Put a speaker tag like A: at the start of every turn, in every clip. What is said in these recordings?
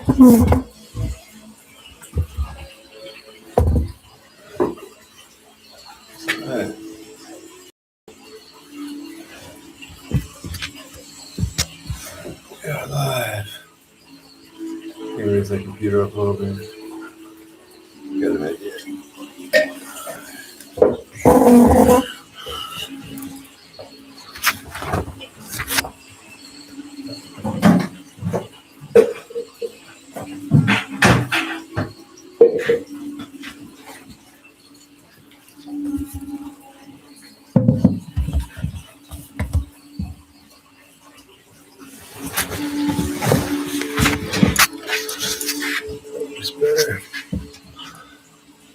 A: Alright. Yeah, live. Let me raise that computer up a little bit. Got an idea. It's better.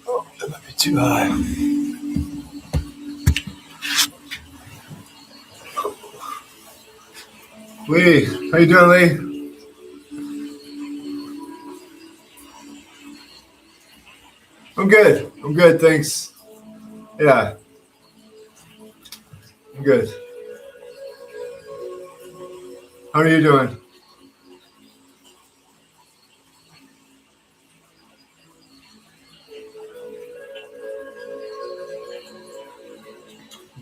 A: Oh, that might be too high. Lee, how you doing, Lee? I'm good. I'm good, thanks. Yeah, I'm good. How are you doing?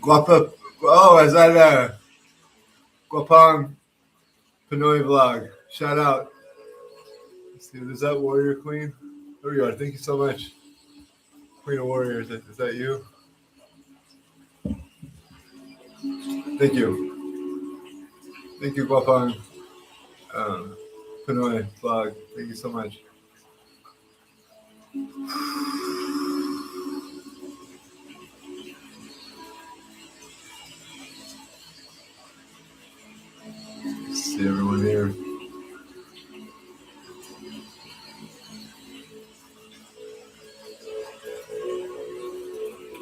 A: Guapa. Oh, is that Guapang Pinoy vlog? Shout out. Let's see, is that Warrior Queen? There you are. Thank you so much. Queen of Warriors. Is that you? Thank you. Thank you, Guapang Pinoy vlog. Thank you so much. See everyone here.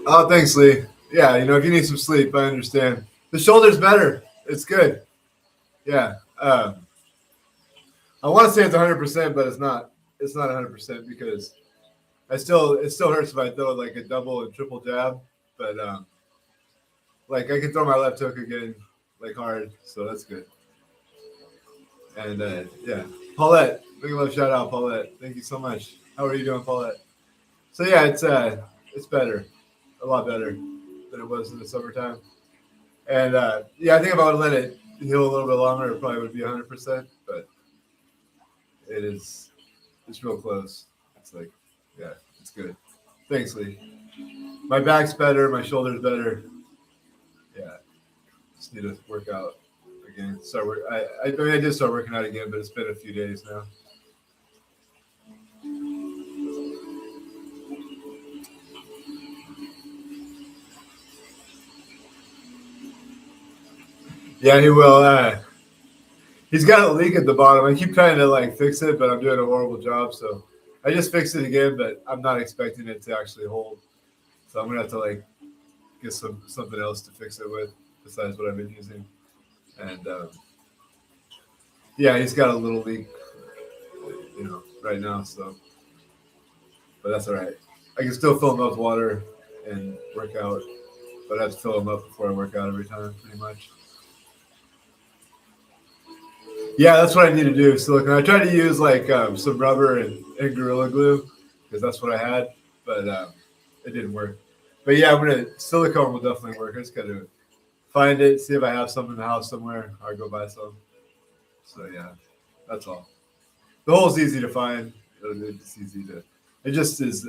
A: Oh, thanks, Lee. Yeah, if you need some sleep, I understand. The shoulder's better. It's good. Yeah. I want to say it's 100%, but it's not. It's not 100% because it still hurts if I throw like a double and triple jab, but like I can throw my left hook again, like hard, so that's good. And yeah, Paulette, big love shout out, Paulette. Thank you so much. How are you doing, Paulette? So yeah, it's better, a lot better than it was in the summertime. And yeah, I think if I would let it heal a little bit longer, it probably would be 100%. But it's real close. It's like, yeah, it's good. Thanks, Lee. My back's better, my shoulder's better. Yeah, just need to work out again. I mean, I did start working out again, but it's been a few days now. Yeah, he will. He's got a leak at the bottom. I keep trying to like fix it, but I'm doing a horrible job. So I just fixed it again, but I'm not expecting it to actually hold. So I'm gonna have to like get something else to fix it with besides what I've been using. And yeah, he's got a little leak, right now. So, but that's all right. I can still fill him up with water and work out, but I have to fill him up before I work out every time, pretty much. Yeah, that's what I need to do. Silicone. I tried to use like some rubber and Gorilla Glue because that's what I had, but it didn't work. But yeah, silicone will definitely work. I just gotta find it, see if I have some in the house somewhere, or go buy some. So yeah, that's all. The hole's easy to find. It's easy to. It just is.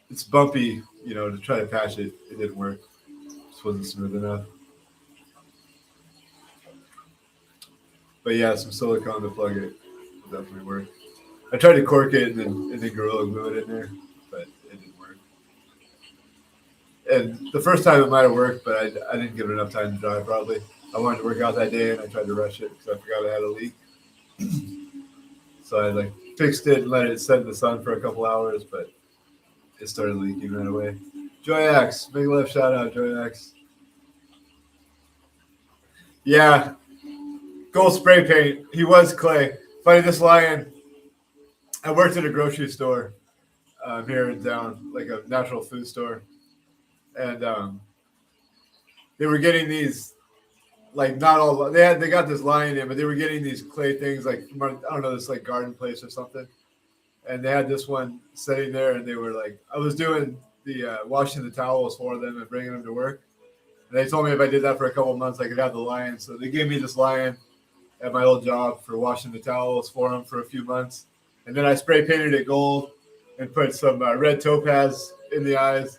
A: It's bumpy, to try to patch it. It didn't work. It just wasn't smooth enough. But yeah, some silicone to plug it will definitely work. I tried to cork it and then Gorilla Glue it in there, but it didn't work. And the first time it might have worked, but I didn't give it enough time to dry probably. I wanted to work out that day and I tried to rush it because I forgot I had a leak. So I like fixed it and let it set in the sun for a couple hours, but it started leaking right away. Joy X, big love shout out, Joy X. Yeah, gold spray paint. He was Clay. Fighting this lion. I worked at a grocery store here in town, like a natural food store, and they were getting these like not all they got this lion in, but they were getting these clay things like from, I don't know, this like garden place or something, and they had this one sitting there, and they were like, I was doing the washing the towels for them and bringing them to work, and they told me if I did that for a couple of months, I could have the lion. So they gave me this lion at my old job for washing the towels for them for a few months, and then I spray painted it gold and put some red topaz in the eyes,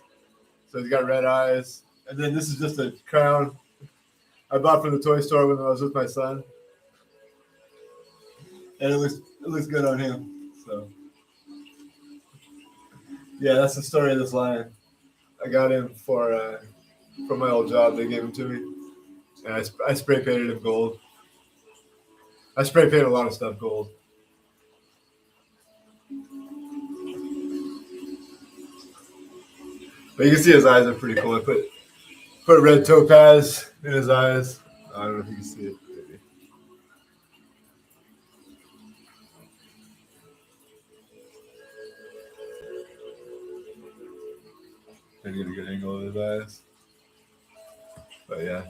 A: so he's got red eyes. And then this is just a crown I bought from the toy store when I was with my son, and it looks good on him. So yeah, that's the story of this lion. I got him for my old job. They gave him to me, and I spray painted him gold. I spray painted a lot of stuff gold. But you can see his eyes are pretty cool. I put red topaz in his eyes. I don't know if you can see it. Maybe. I get a good angle of his eyes. But yeah,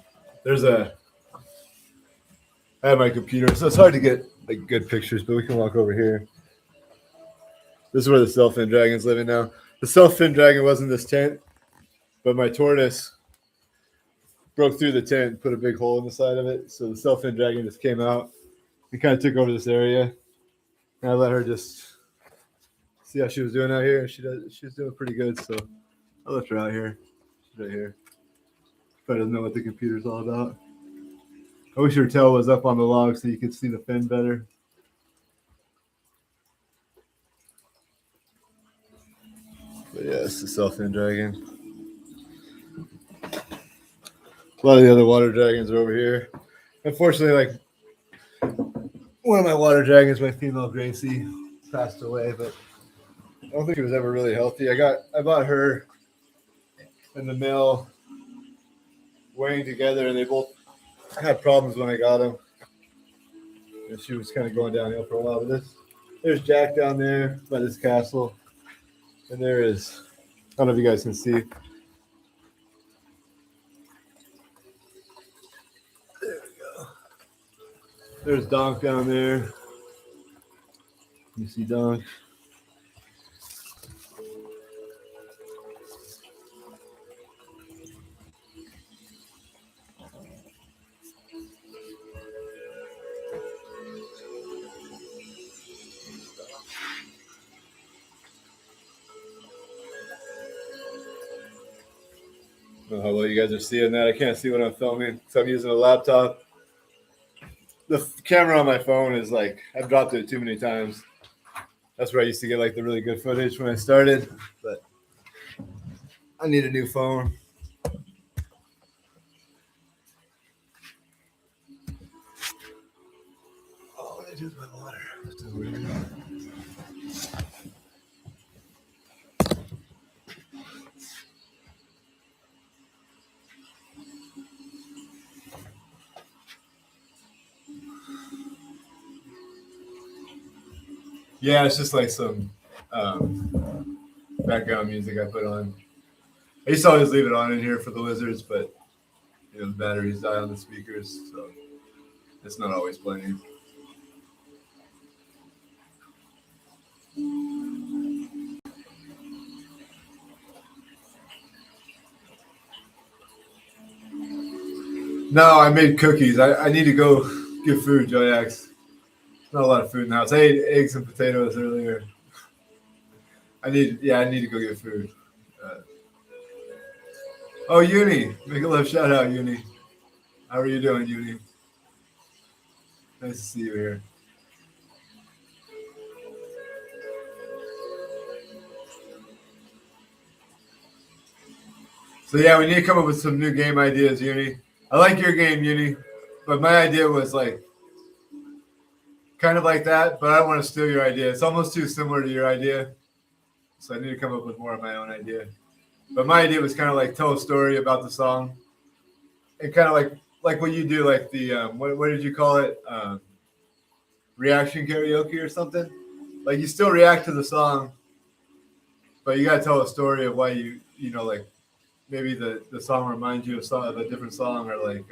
A: I have my computer, so it's hard to get like good pictures, but we can walk over here. This is where the Self-Fin Dragon's living now. The Self-Fin Dragon was in this tent, but my tortoise broke through the tent and put a big hole in the side of it. So the Self-Fin Dragon just came out and kind of took over this area. And I let her just see how she was doing out here. She was doing pretty good, so I left her out here. She's right here. Probably doesn't know what the computer's all about. I wish her tail was up on the log so you could see the fin better. But yeah, it's the Self-Fin Dragon. A lot of the other water dragons are over here. Unfortunately, like one of my water dragons, my female Gracie, passed away, but I don't think it was ever really healthy. I bought her and the male weighing together, and they both had problems when I got them. And she was kind of going downhill for a while. But there's Jack down there by this castle, and there is, I don't know if you guys can see. There's Donk down there. You see Donk. I don't know how well you guys are seeing that. I can't see what I'm filming, so I'm using a laptop. The camera on my phone is like, I've dropped it too many times. That's where I used to get like the really good footage when I started, but I need a new phone. Oh, what did I do with my water? Yeah, it's just like some background music I put on. I used to always leave it on in here for the lizards, but the batteries die on the speakers, so it's not always playing. No, I made cookies. I need to go get food, Joyax. Not a lot of food in the house. I ate eggs and potatoes earlier. I need to go get food. Oh, Uni. Make a love shout out, Uni. How are you doing, Uni? Nice to see you here. So yeah, we need to come up with some new game ideas, Uni. I like your game, Uni, but my idea was like kind of like that, but I don't want to steal your idea. It's almost too similar to your idea, so I need to come up with more of my own idea. But my idea was kind of like tell a story about the song, and kind of like what you do, like the what did you call it? Reaction karaoke or something. Like you still react to the song, but you gotta tell a story of why like maybe the song reminds you of a different song, or like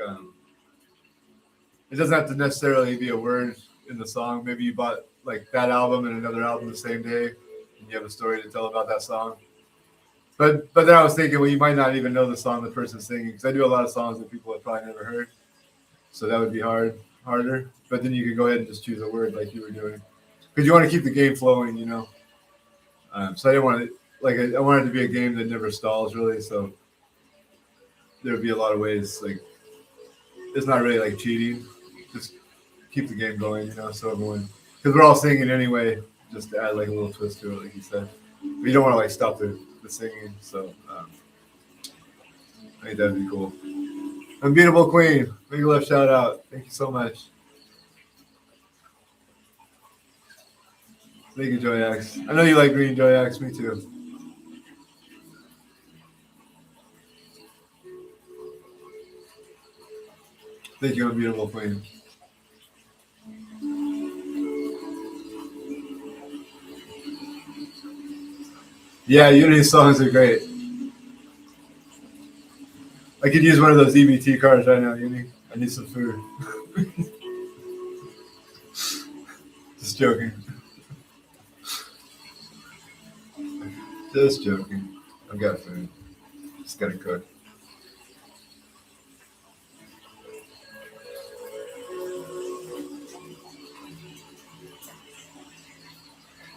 A: it doesn't have to necessarily be a word in the song. Maybe you bought like that album and another album the same day, and you have a story to tell about that song. But then I was thinking, well, you might not even know the song the person's singing because I do a lot of songs that people have probably never heard, so that would be harder. But then you could go ahead and just choose a word like you were doing because you want to keep the game flowing, you know. So I didn't want to I wanted it to be a game that never stalls really. So there would be a lot of ways like it's not really like cheating, just keep the game going, you know. So everyone because we're all singing anyway, just to add like a little twist to it, like you said. But you don't want to like stop the singing. So I think that'd be cool. Unbeatable Queen, big love shout out. Thank you so much. Thank you, Joy X. I know you like green, Joy X. Me too. Thank you, Unbeatable Queen. Yeah, Unity songs are great. I could use one of those EBT cards right now, Uni. I need some food. Just joking. Just joking. I've got food. Just gotta cook.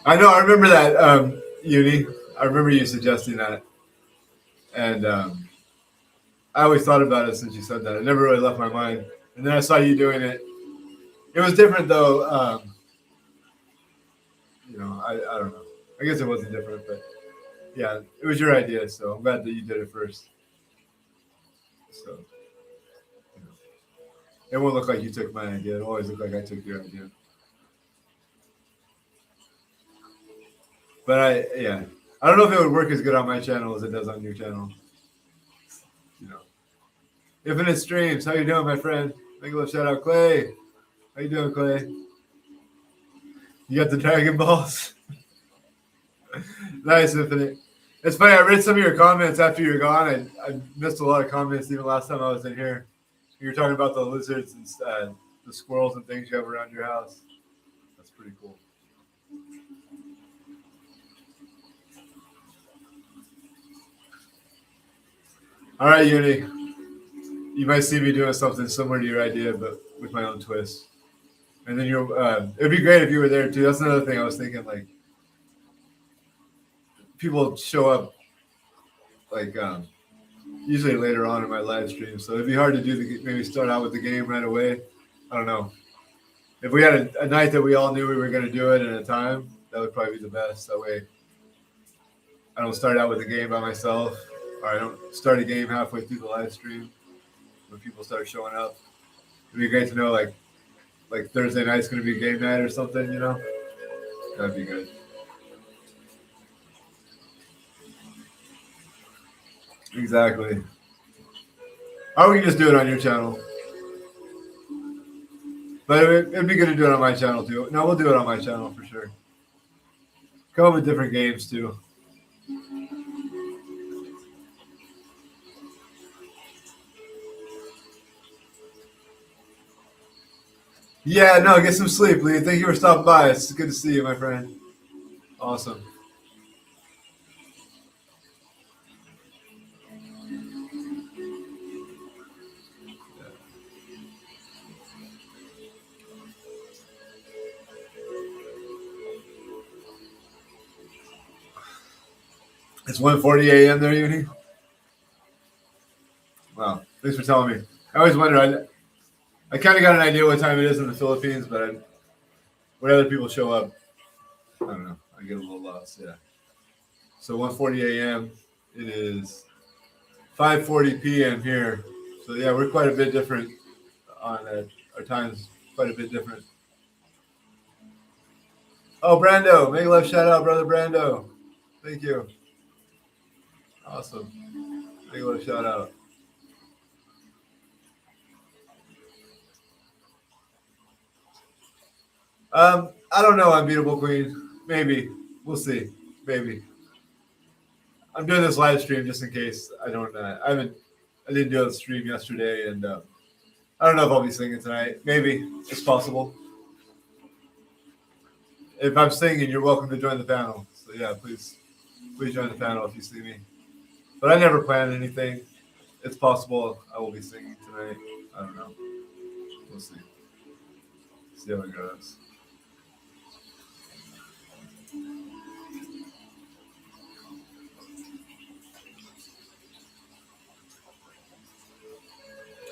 A: I know. I remember that, Uni. I remember you suggesting that, and I always thought about it since you said that. It never really left my mind. And then I saw you doing it. It was different though. You know, I don't know. I guess it wasn't different, but yeah, it was your idea. So I'm glad that you did it first. So you know, it won't look like you took my idea. It'll always look like I took your idea. But I don't know if it would work as good on my channel as it does on your channel. You know, Infinite Streams, how you doing, my friend? Thank you, shout out, Clay. How you doing, Clay? You got the Dragon Balls. Nice, Infinite. It's funny. I read some of your comments after you were gone. I missed a lot of comments even last time I was in here. You were talking about the lizards and the squirrels and things you have around your house. That's pretty cool. All right, Uni. You might see me doing something similar to your idea, but with my own twist. And then it'd be great if you were there too. That's another thing I was thinking. Like, people show up, like, usually later on in my live stream, so it'd be hard to do maybe start out with the game right away. I don't know. If we had a night that we all knew we were going to do it at a time, that would probably be the best. That way, I don't start out with the game by myself, or I don't start a game halfway through the live stream when people start showing up. It'd be great to know, like Thursday night's going to be game night or something, you know? That'd be good. Exactly. Or we can just do it on your channel. But it'd be good to do it on my channel too. No, we'll do it on my channel for sure. Come up with different games too. Yeah, no, get some sleep, Lee. Thank you for stopping by. It's good to see you, my friend. Awesome. It's 1:40 a.m. there, Uni. Wow. Thanks for telling me. I always wonder. I kind of got an idea what time it is in the Philippines, but when other people show up, I don't know. I get a little lost. Yeah. So 1:40 a.m. It is 5:40 p.m. here. So yeah, we're quite a bit different on our times. Quite a bit different. Oh, Brando, make a love shout out, brother Brando. Thank you. Awesome. Make a love shout out. I don't know, Unbeatable Queen. Maybe. We'll see. Maybe. I'm doing this live stream just in case I don't. I didn't do a stream yesterday, and I I don't know if I'll be singing tonight. Maybe it's possible. If I'm singing, you're welcome to join the panel. So yeah, please join the panel if you see me. But I never planned anything. It's possible I will be singing tonight. I don't know. We'll see. See how it goes.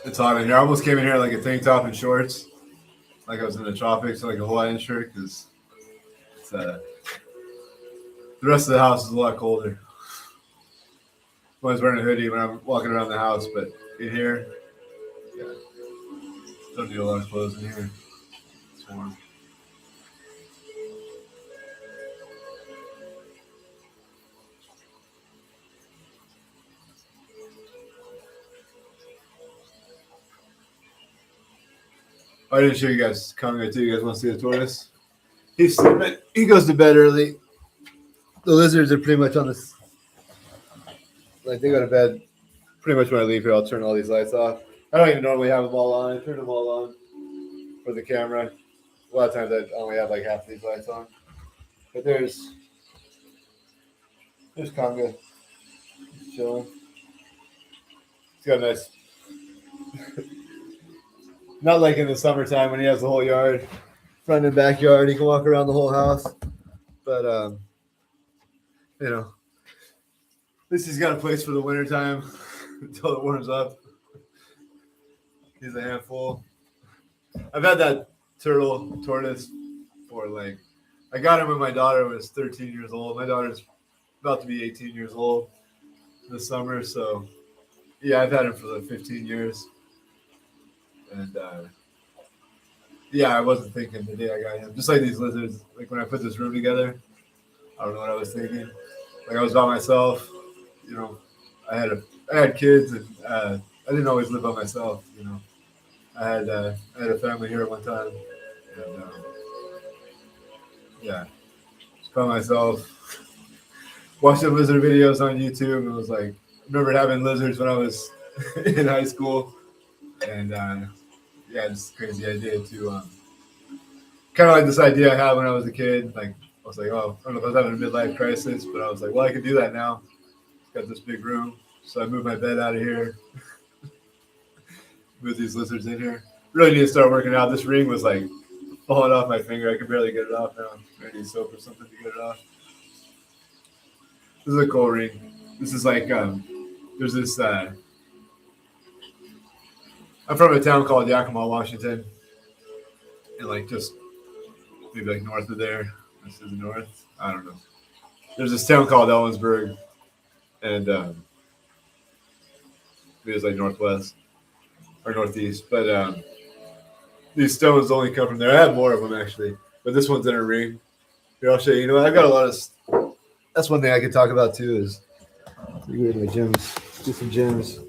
A: It's hot in here. I almost came in here like a tank top and shorts, like I was in the tropics, like a Hawaiian shirt, because it's the rest of the house is a lot colder. I was wearing a hoodie when I'm walking around the house, but in here, yeah, don't need a lot of clothes in here. It's warm. Oh, I didn't show you guys Congo too. You guys want to see the tortoise? He's sleeping. He goes to bed early. The lizards are pretty much on this. Like they go to bed pretty much when I leave here. I'll turn all these lights off. I don't even normally have them all on. I turn them all on for the camera. A lot of times I only have like half these lights on. But there's Conga chilling. He's got a nice. Not like in the summertime when he has the whole yard, front and backyard. He can walk around the whole house. But you know, at least he's got a place for the wintertime until it warms up. He's a handful. I've had that tortoise for like, I got him when my daughter was 13 years old. My daughter's about to be 18 years old this summer. So yeah, I've had him for like 15 years. And yeah, I wasn't thinking the day I got him. Just like these lizards, like when I put this room together, I don't know what I was thinking. Like I was by myself, you know. I had kids, and I didn't always live by myself, you know. I had a family here at one time, and yeah, just by myself. Watching lizard videos on YouTube, and was like, I remember having lizards when I was in high school, and yeah, just crazy idea to kind of like this idea I had when I was a kid. Like I was like, oh, I don't know if I was having a midlife crisis, but I was like, well, I could do that now. Got this big room, so I moved my bed out of here. Move these lizards in here. Really need to start working out. This ring was like falling off my finger. I could barely get it off now. I need soap or something to get it off. This is a cool ring. This is like there's this. I'm from a town called Yakima, Washington, and like just maybe like north of there. This is north. I don't know. There's this town called Ellensburg, and it was like northwest or northeast. But these stones only come from there. I have more of them actually, but this one's in a ring. Here, I'll show you. You know, I've got a lot of. That's one thing I could talk about too. Is go to my gyms, do some gyms.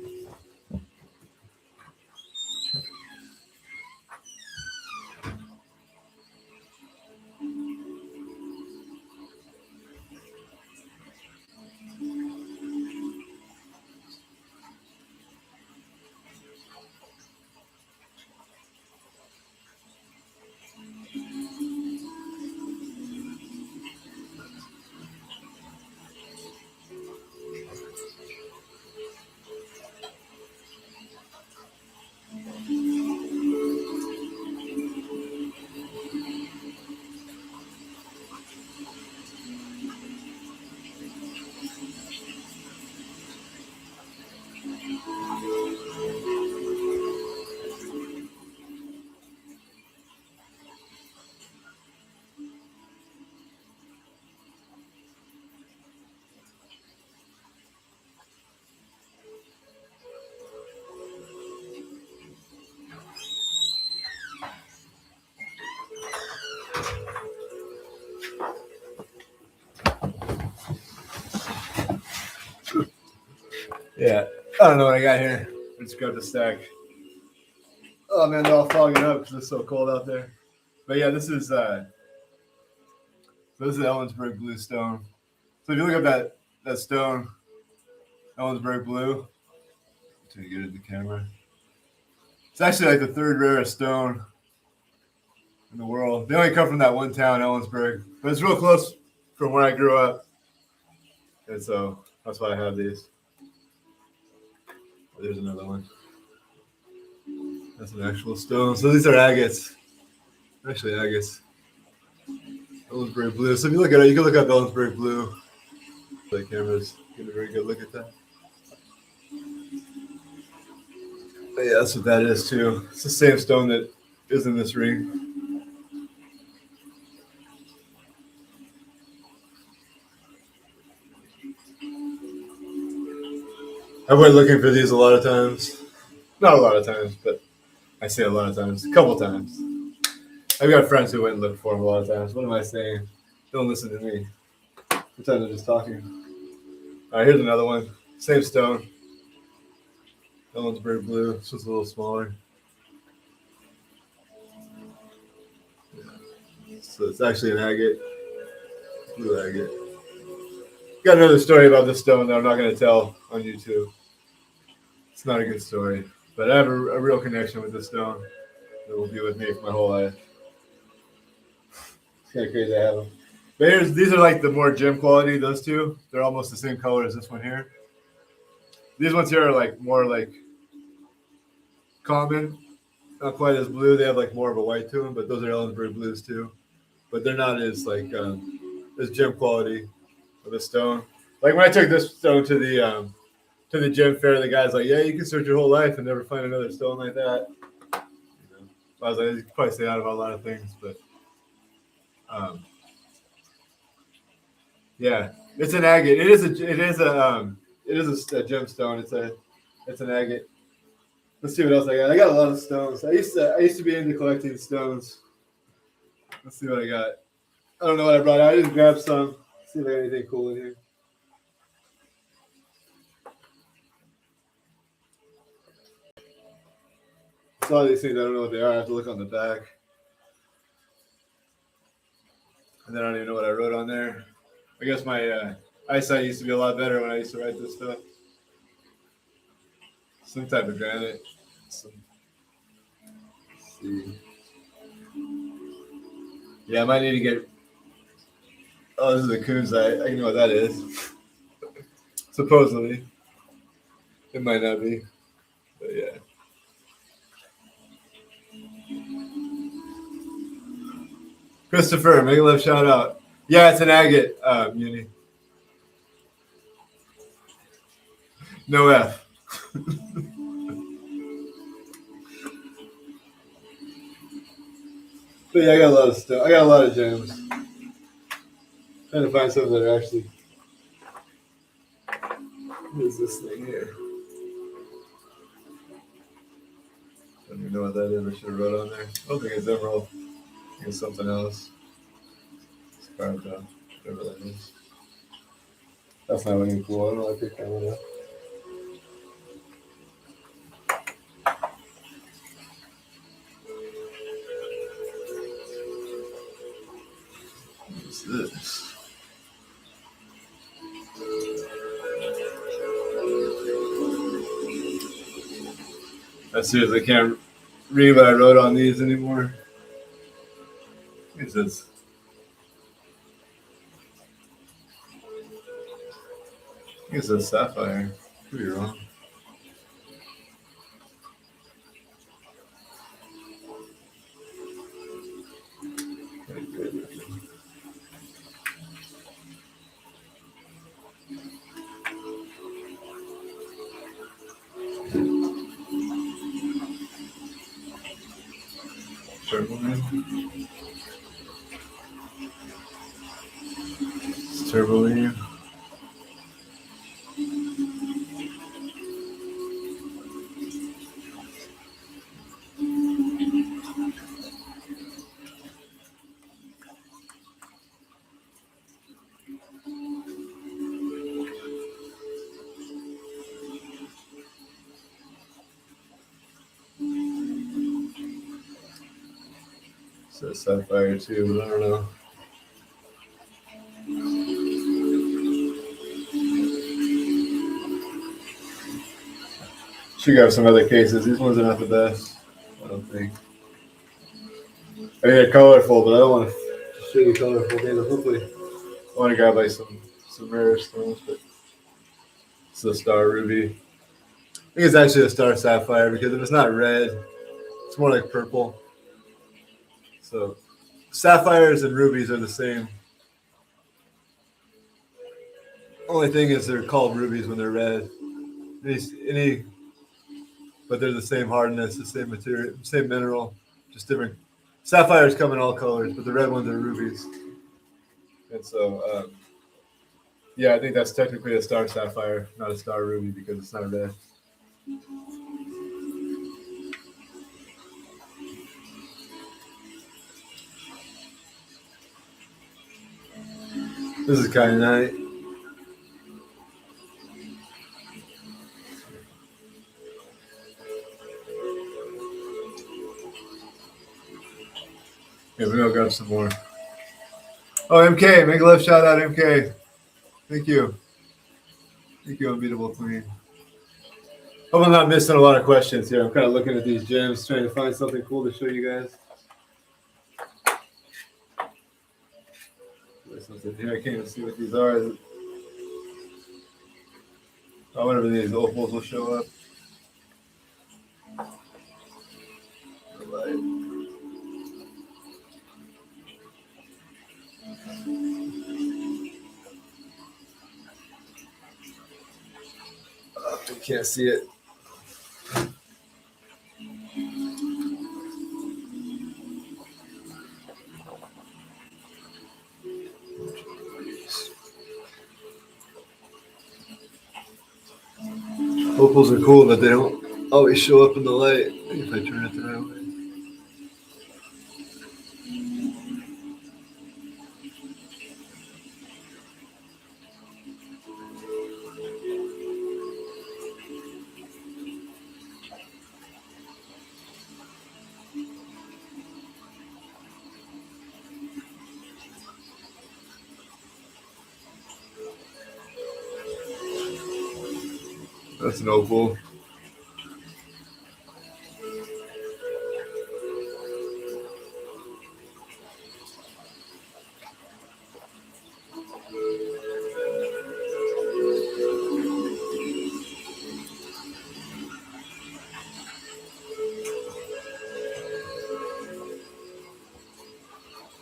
A: Yeah, I don't know what I got here. I just grabbed a stack. Oh man, they're all fogging up because it's so cold out there. But yeah, this is Ellensburg blue stone. So if you look up that stone, Ellensburg blue, to get it in the camera. It's It's actually like the third rarest stone in the world. They only come from that one town, Ellensburg, but it's real close from where I grew up, and so that's why I have these. There's another one. That's an actual stone. So these are agates. Actually, agates. Ellensburg blue. So if you look at it, you can look up Ellensburg blue. The cameras get a very good look at that. But yeah, that's what that is too. It's the same stone that is in this ring. I went looking for these a lot of times. Not a lot of times, but I say a lot of times. A couple times. I've got friends who went and looked for them a lot of times. What am I saying? Don't listen to me. Pretend I'm just talking. All right, here's another one. Same stone. That one's very blue. It's just a little smaller. Yeah. So it's actually an agate. Blue agate. Got another story about this stone that I'm not going to tell on YouTube. It's not a good story. But I have a real connection with this stone that will be with me for my whole life. It's kind of crazy to have them. But these are like the more gem quality, those two. They're almost the same color as this one here. These ones here are like more like common, not quite as blue. They have like more of a white to them, but those are Ellensburg blues too. But they're not as like as gem quality of a stone. Like when I took this stone to the gem fair, the guy's like, "Yeah, you can search your whole life and never find another stone like that." You know? I was like, "You could probably say that about a lot of things," but yeah, it's an agate. It is a gemstone. It's an agate. Let's see what else I got. I got a lot of stones. I used to be into collecting stones. Let's see what I got. I don't know what I brought out. I just grabbed some. See if I got anything cool in here. It's all these things. I don't know what they are. I have to look on the back. And then I don't even know what I wrote on there. I guess my eyesight used to be a lot better when I used to write this stuff. Some type of granite. Let's see. Yeah, I might need to get. Oh, this is a kunzite. I know what that is. Supposedly. It might not be. But yeah. Christopher, make a love shout out. Yeah, it's an agate, Muni. No F. But yeah, I got a lot of stuff. I got a lot of gems. Trying to find some that are actually. What is this thing here? Don't even know what that is. I should have wrote on there. I don't think it's emerald. I think it's something else. It's carved out. Whatever that is. That's not looking cool. I don't know why I picked that one up. What's this? I seriously can't read what I wrote on these anymore. What is this? I think it's a sapphire. Could be wrong. Turboline. It's turboline. It's a sapphire too, but I don't know. Should have some other cases. These ones are not the best. Like, I mean, they're colorful, but I don't want to show you colorful data. Hopefully, I want to grab like some rare stones, but it's a star ruby. I think it's actually a star sapphire because if it's not red, it's more like purple. So sapphires and rubies are the same. Only thing is they're called rubies when they're red. Any, but they're the same hardness, the same material, same mineral, just different. Sapphires come in all colors, but the red ones are rubies. And so, yeah, I think that's technically a star sapphire, not a star ruby because it's not red. This is kind of nice. Yeah, maybe I'll grab some more. Oh, MK, make a left shout out, MK. Thank you. Thank you, Unbeatable Queen. Hope I'm not missing a lot of questions here. I'm kind of looking at these gems, trying to find something cool to show you guys. There's something here. I can't even see what these are. Oh, whatever these opals will show up. I can't see it. Opals are cool, but they don't always show up in the light if I turn it the right way. That's an opal.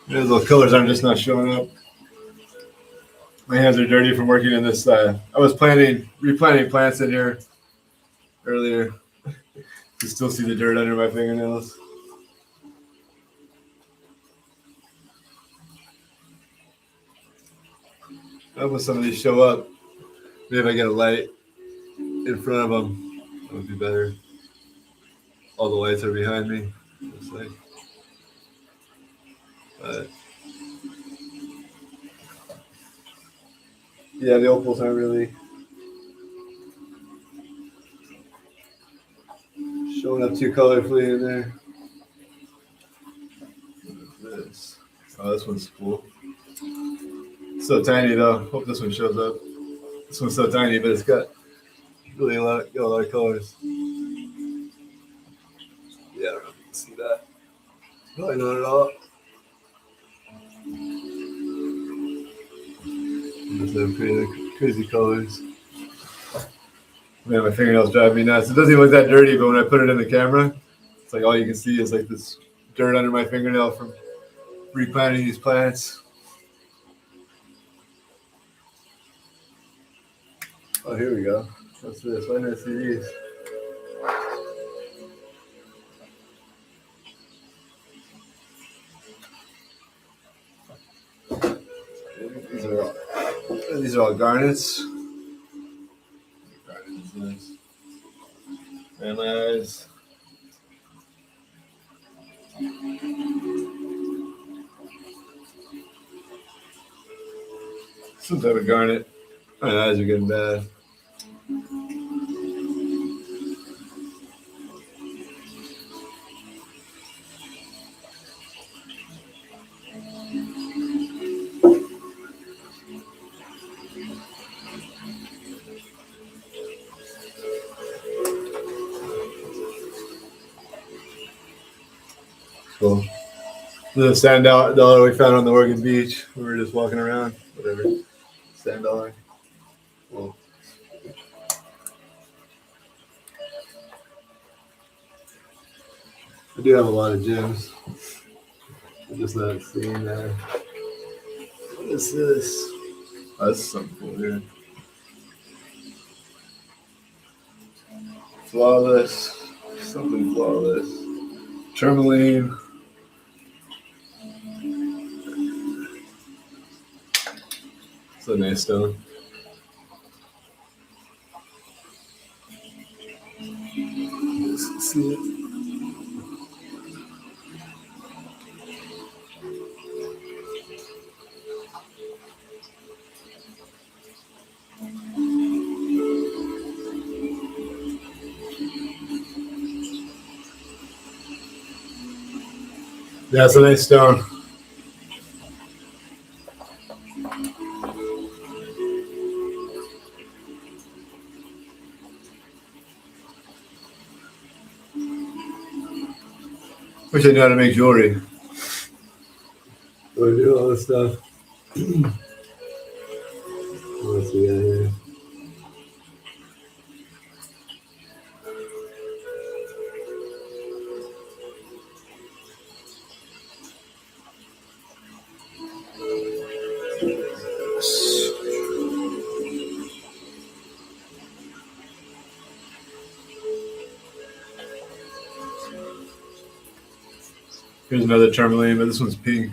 A: Yeah, those colors are just not showing up. My hands are dirty from working in this. I was replanting plants in here earlier. You still see the dirt under my fingernails. I hope when some of these show up, maybe if I get a light in front of them, that would be better. All the lights are behind me. Looks like. But yeah, the opals aren't really showing up too colorfully in there. This. Oh, this one's cool. So tiny though. Hope this one shows up. This one's so tiny, but it's got really a lot of colors. Yeah, I don't know if you can see that. Probably not at all. Those are crazy colors. Man, my fingernails drive me nuts. It doesn't even look that dirty, but when I put it in the camera, it's like all you can see is like this dirt under my fingernail from replanting these plants. Oh, here we go. What's this? Why didn't I see these? These are all garnets. Garnets, nice. And my eyes. Some type of garnet. My eyes are getting bad. The sand dollar we found on the Oregon beach. We were just walking around. Whatever. Sand dollar. Well, I do have a lot of gems. I'm just not seeing that. What is this? Oh, this is something cool here. Flawless. Something flawless. Tourmaline. It's a nice stone. Let's see it. Yeah, it's a nice stone. Wish I knew how to make jewelry. Or do all this stuff. What else we got here? Here's another tourmaline, but this one's pink.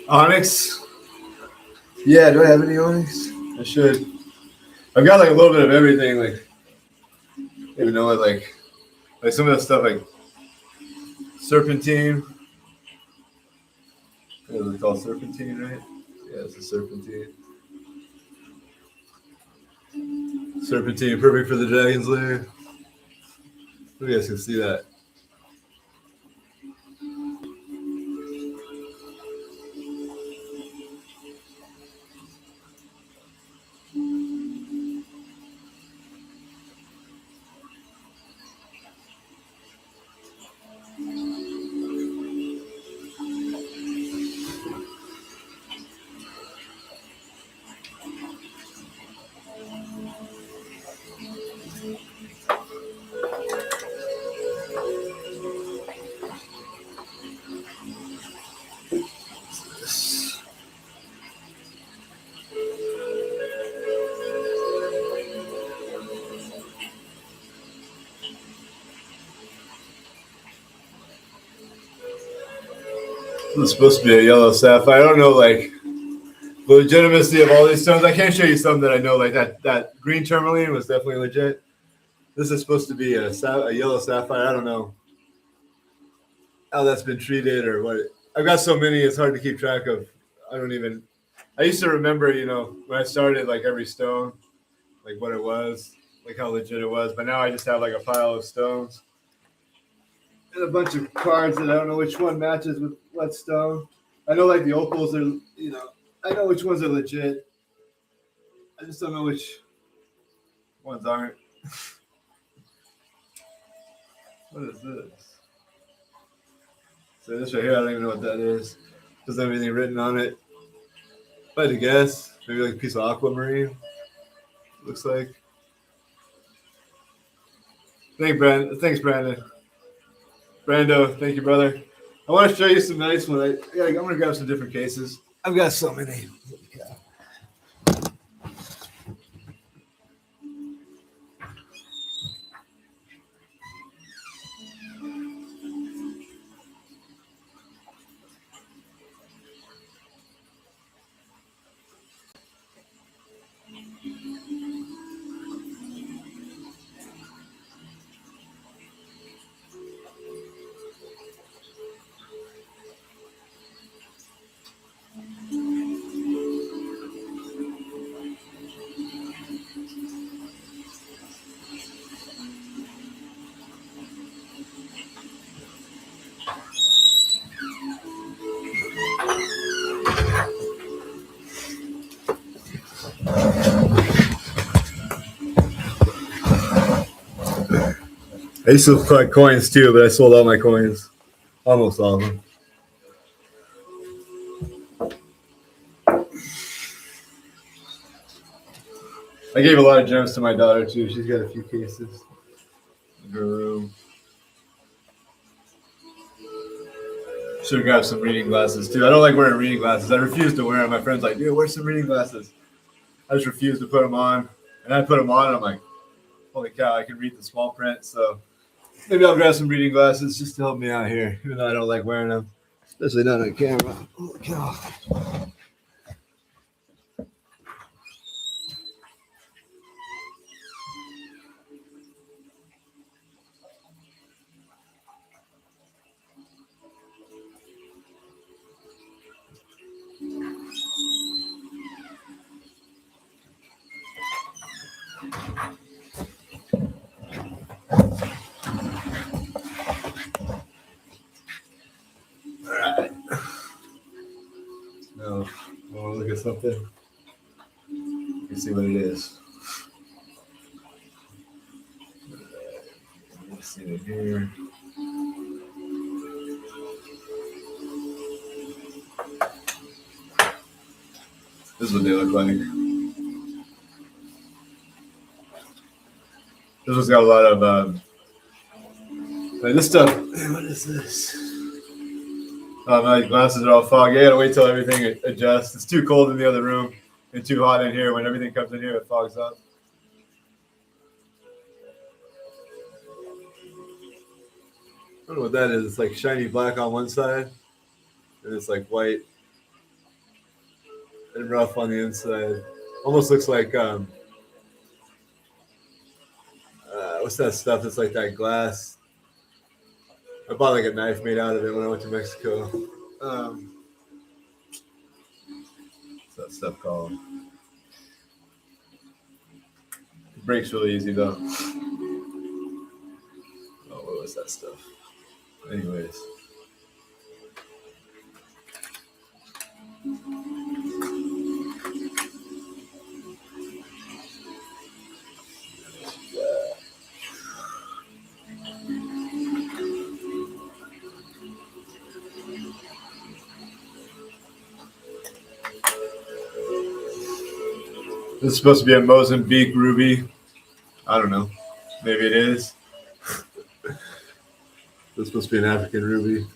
A: Onyx. Yeah, do I have any onyx? I should. I've got like a little bit of everything. Like, I don't even know what like some of the stuff like serpentine. It's called serpentine, right? Yeah, it's a serpentine. Serpentine, perfect for the dragon's lair. You guys can see that. This is supposed to be a yellow sapphire. I don't know, like the legitimacy of all these stones. I can't show you some that I know, like that green tourmaline was definitely legit. This is supposed to be a yellow sapphire. I don't know how that's been treated or what. I've got so many, it's hard to keep track of. I don't even. I used to remember, when I started, like every stone, like what it was, like how legit it was. But now I just have like a pile of stones and a bunch of cards that I don't know which one matches with what stone. I know like the opals are, I know which ones are legit. I just don't know which ones aren't. What is this? So this right here, I don't even know what that is. Doesn't have anything written on it. If I had to guess, maybe like a piece of aquamarine. Looks like. Thanks, Brandon. Brando, thank you, brother. I want to show you some nice ones. I'm gonna grab some different cases. I've got so many. I used to collect coins too, but I sold all my coins, almost all of them. I gave a lot of gems to my daughter too. She's got a few cases in her room. Should have grabbed some reading glasses too. I don't like wearing reading glasses. I refuse to wear them. My friend's like, dude, wear some reading glasses. I just refuse to put them on. And I put them on and I'm like, holy cow, I can read the small print. So maybe I'll grab some reading glasses just to help me out here, even though I don't like wearing them, especially not on camera. Holy cow. No, I want to look at something. You can see what it is. Let's see it here. This is what they look like. This one's got a lot of like this stuff. What is this? My glasses are all foggy. I gotta wait till everything adjusts. It's too cold in the other room and too hot in here. When everything comes in here, it fogs up. I don't know what that is. It's like shiny black on one side, and it's like white and rough on the inside. Almost looks like what's that stuff? It's like that glass. I bought like a knife made out of it when I went to Mexico. What's that stuff called? It breaks really easy though. Oh, what was that stuff? Anyways. This is supposed to be a Mozambique ruby. I don't know. Maybe it is. This is supposed to be an African ruby.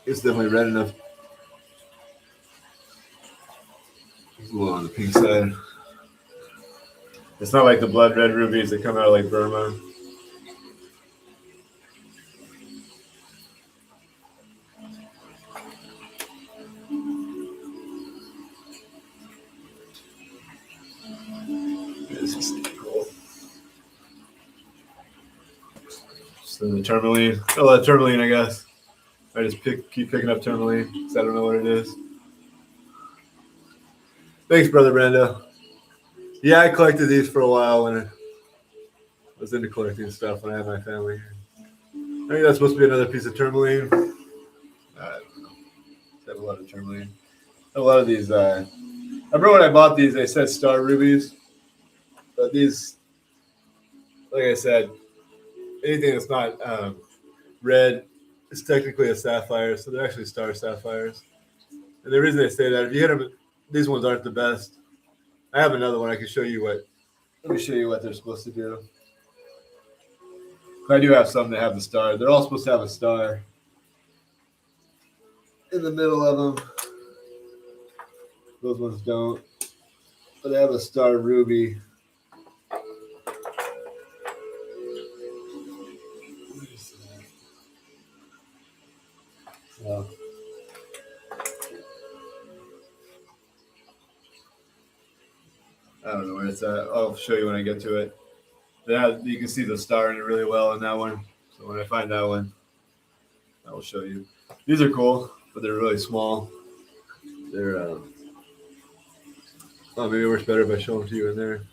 A: It's definitely red enough. It's a little on the pink side. It's not like the blood red rubies that come out of like Burma. This is cool. So the tourmaline. A lot of tourmaline, I guess. I just keep picking up tourmaline because I don't know what it is. Thanks, Brother Brando. Yeah, I collected these for a while when I was into collecting stuff when I had my family. I think that's supposed to be another piece of tourmaline. I don't know. I have a lot of tourmaline. A lot of these. I remember when I bought these, they said star rubies. But these, like I said, anything that's not red is technically a sapphire, so they're actually star sapphires. And the reason they say that, if you hit them, these ones aren't the best. I have another one. I can show you what. Let me show you what they're supposed to do. I do have some that have the star. They're all supposed to have a star in the middle of them. Those ones don't. But they have a star ruby. So, I don't know where it's at. I'll show you when I get to it. You can see the star in it really well in that one. So when I find that one, I will show you. These are cool, but they're really small. They're oh, maybe it works better if I show them to you in there.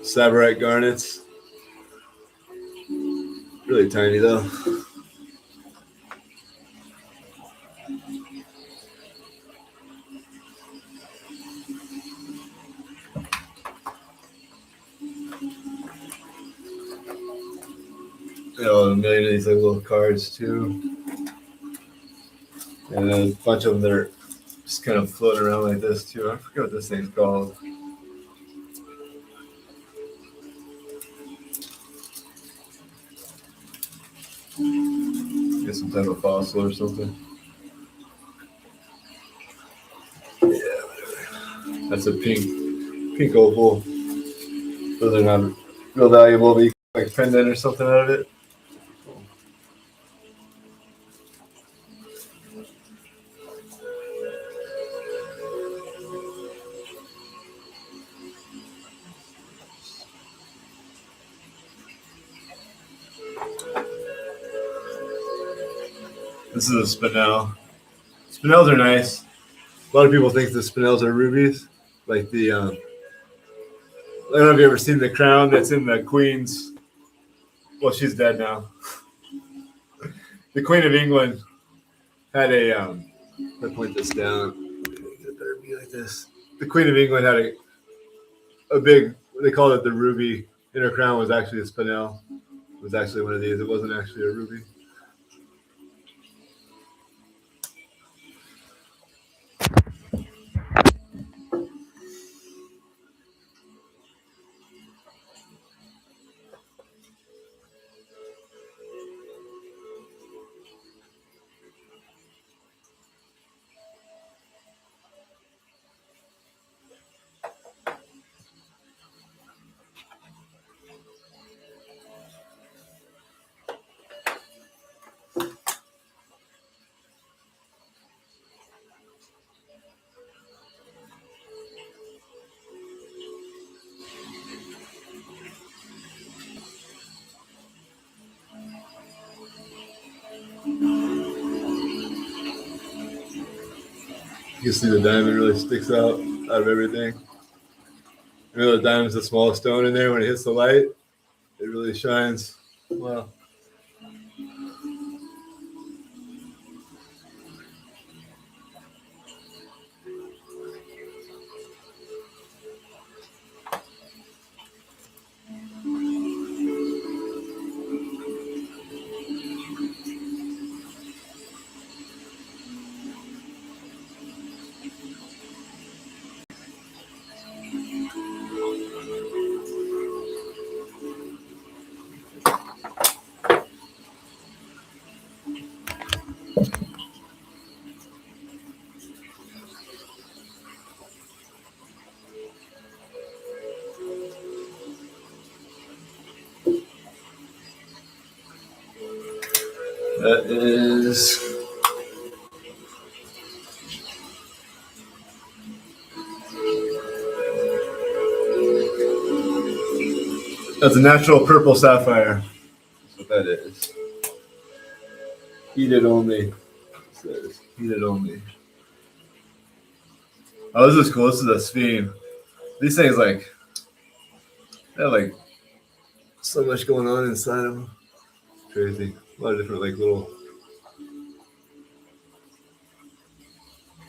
A: Sabarite garnets. Really tiny though. a million of these like little cards too, and then a bunch of them that are just kind of floating around like this too. I forget what this thing's called. Get some type of fossil or something. Yeah, that's a pink opal. Those are not real valuable, but you can like pendant or something out of it. This is a spinel. Spinels are nice. A lot of people think the spinels are rubies, like the. I don't know if you ever seen the crown that's in the Queen's. Well, she's dead now. The Queen of England had a. Let me point this down. It better be like this. The Queen of England had a big. They called it the ruby. In her crown was actually a spinel. It was actually one of these. It wasn't actually a ruby. You can see the diamond really sticks out of everything. You know, the diamond's the smallest stone in there. When it hits the light, it really shines. Wow. That is. That's a natural purple sapphire. That's what that is. Heated only. It says heated only. Oh, this is cool. This is a sphere. These things like they have like so much going on inside of them. Crazy. A lot of different like little.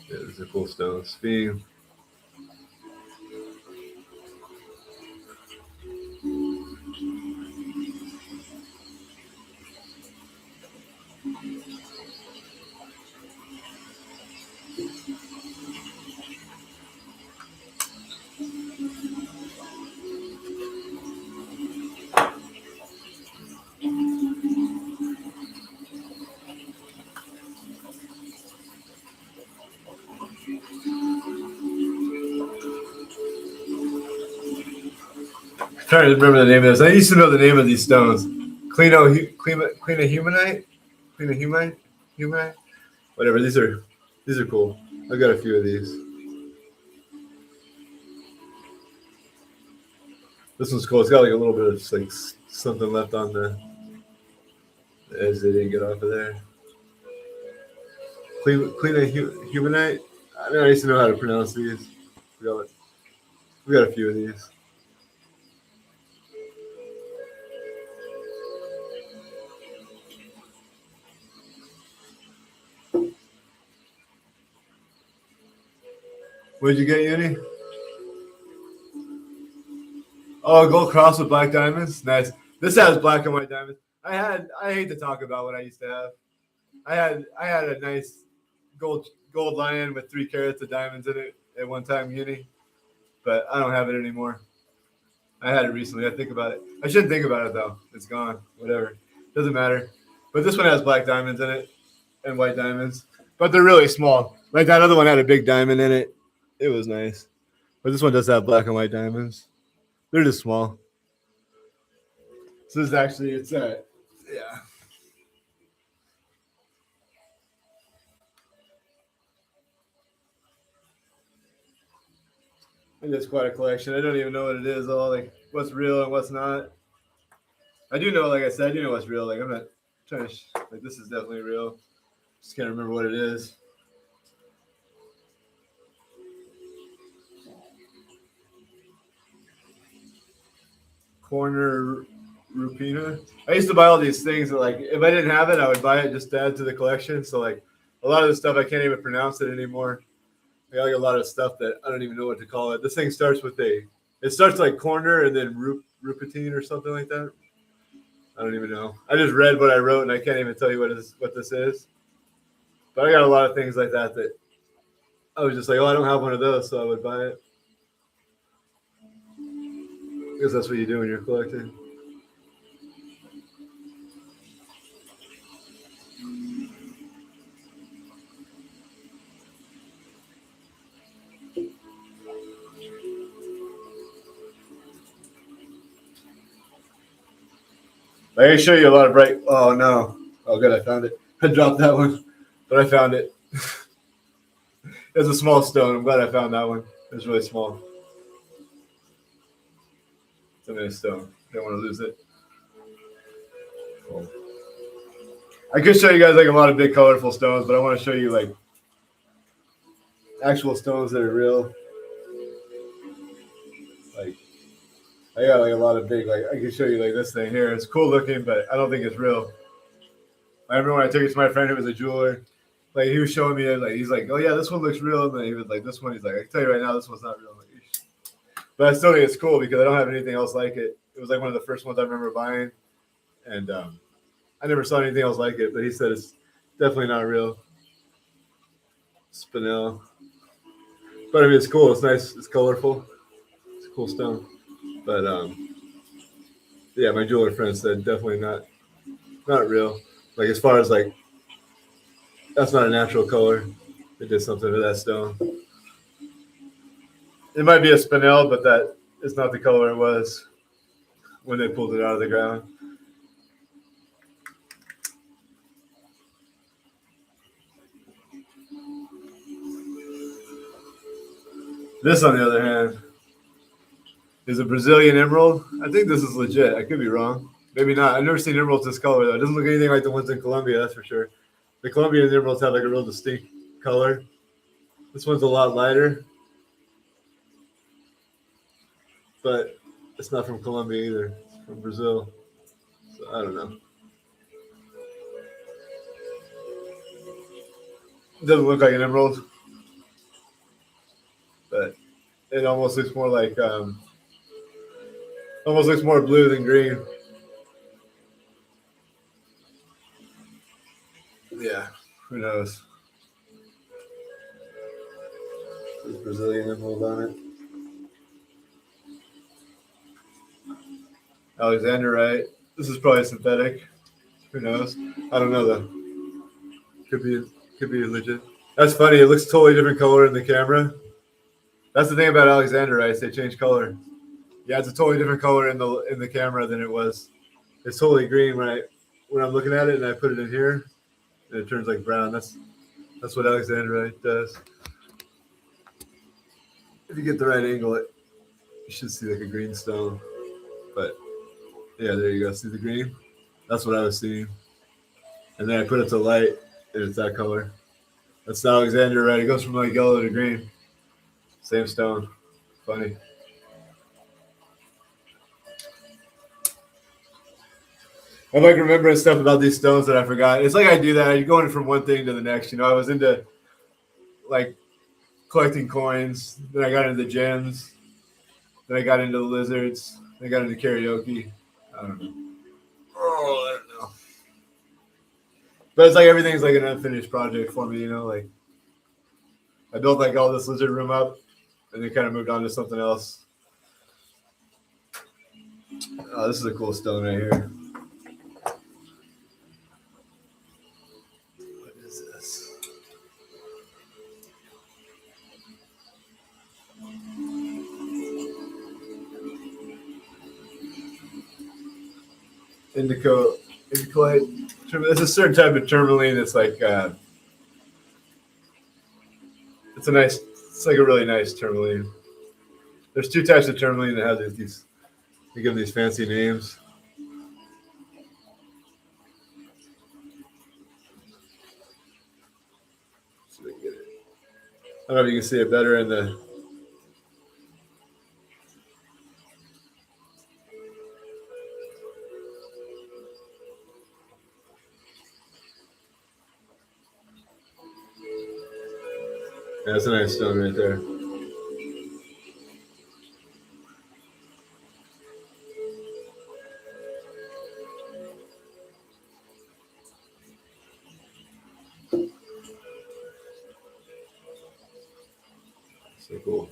A: Yeah, this is a cool stone. Sphere. Trying to remember the name of this. I used to know the name of these stones. Humanite, Humanite, whatever. These are cool. I've got a few of these. This one's cool. It's got like a little bit of like something left on the edge they didn't get off of there. Humanite. I used to know how to pronounce these. We got a few of these. What did you get, Uni? Oh, a gold cross with black diamonds. Nice. This has black and white diamonds. I hate to talk about what I used to have. I had a nice gold lion with 3 carats of diamonds in it at one time uni, but I don't have it anymore. I had it recently. I think about it. I shouldn't think about it though. It's gone. Whatever. Doesn't matter. But this one has black diamonds in it and white diamonds, but they're really small. Like that other one had a big diamond in it. It was nice, but this one does have black and white diamonds. They're just small. So this is actually yeah. And it's quite a collection. I don't even know what it is. All like what's real and what's not. I do know, like I said, I do know what's real. Like I'm not trying to like this is definitely real. Just can't remember what it is. Corner Rupina. I used to buy all these things that like if I didn't have it, I would buy it just to add to the collection. So like a lot of the stuff I can't even pronounce it anymore. I got like a lot of stuff that I don't even know what to call it. This thing starts with it starts like corner and then rupatine or something like that. I don't even know. I just read what I wrote and I can't even tell you what this is. But I got a lot of things like that I was just like, oh, I don't have one of those, so I would buy it. Because that's what you do when you're collecting. I can show you a lot of bright. Oh no! Oh good, I found it. I dropped that one, but I found it. It's a small stone. I'm glad I found that one. It's really small. It's a nice stone. Don't want to lose it. Cool. I could show you guys like a lot of big colorful stones, but I want to show you like actual stones that are real. Like I got like a lot of big. Like I can show you like this thing here. It's cool looking, but I don't think it's real. I remember when I took it to my friend who was a jeweler. Like he was showing me it, like he's like, oh yeah, this one looks real, and then he was like, this one, he's like, I can tell you right now, this one's not real. Like, but I still think it's cool because I don't have anything else like it. It was like one of the first ones I remember buying, and I never saw anything else like it. But he said it's definitely not real. Spinel, but I mean it's cool. It's nice. It's colorful. It's a cool stone. But yeah, my jeweler friend said definitely not real. Like as far as like that's not a natural color. They did something to that stone. It might be a spinel, but that is not the color it was when they pulled it out of the ground. This, on the other hand, is a Brazilian emerald. I think this is legit. I could be wrong. Maybe not. I've never seen emeralds this color, though. It doesn't look anything like the ones in Colombia, that's for sure. The Colombian emeralds have like a real distinct color. This one's a lot lighter, but it's not from Colombia either. It's from Brazil. So I don't know. It doesn't look like an emerald, but it almost looks more like almost looks more blue than green. Yeah, who knows? There's Brazilian emerald on it. Alexandrite. This is probably synthetic. Who knows? I don't know though. Could be legit. That's funny. It looks totally different color in the camera. That's the thing about Alexandrites. They change color. Yeah, it's a totally different color in the camera than it was. It's totally green when I'm looking at it and I put it in here, and it turns like brown. That's what Alexandrite does. If you get the right angle, you should see like a green stone. But yeah, there you go. See the green? That's what I was seeing. And then I put it to light, and it's that color. That's Alexandrite. It goes from like yellow to green. Same stone. Funny. I'm like remembering stuff about these stones that I forgot. It's like I do that. I go in from one thing to the next. You know, I was into like collecting coins. Then I got into the gems. Then I got into the lizards. Then I got into karaoke. I don't know. Oh, I don't know. But it's like everything's like an unfinished project for me, you know. Like I built like all this lizard room up, and then kind of moved on to something else. Oh, this is a cool stone right here. What is this? Indicolite. It's a certain type of tourmaline. It's like it's a nice. It's like a really nice tourmaline. There's two types of tourmaline that have these. They give them these fancy names. So we get it. I don't know if you can see it better in the. Yeah, that's a nice stone right there. So cool.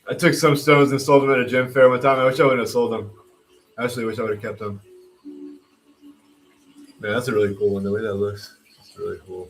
A: I took some stones and sold them at a gym fair one time. I wish I wouldn't have sold them. I actually wish I would have kept them. Man, that's a really cool one. The way that looks, it's really cool.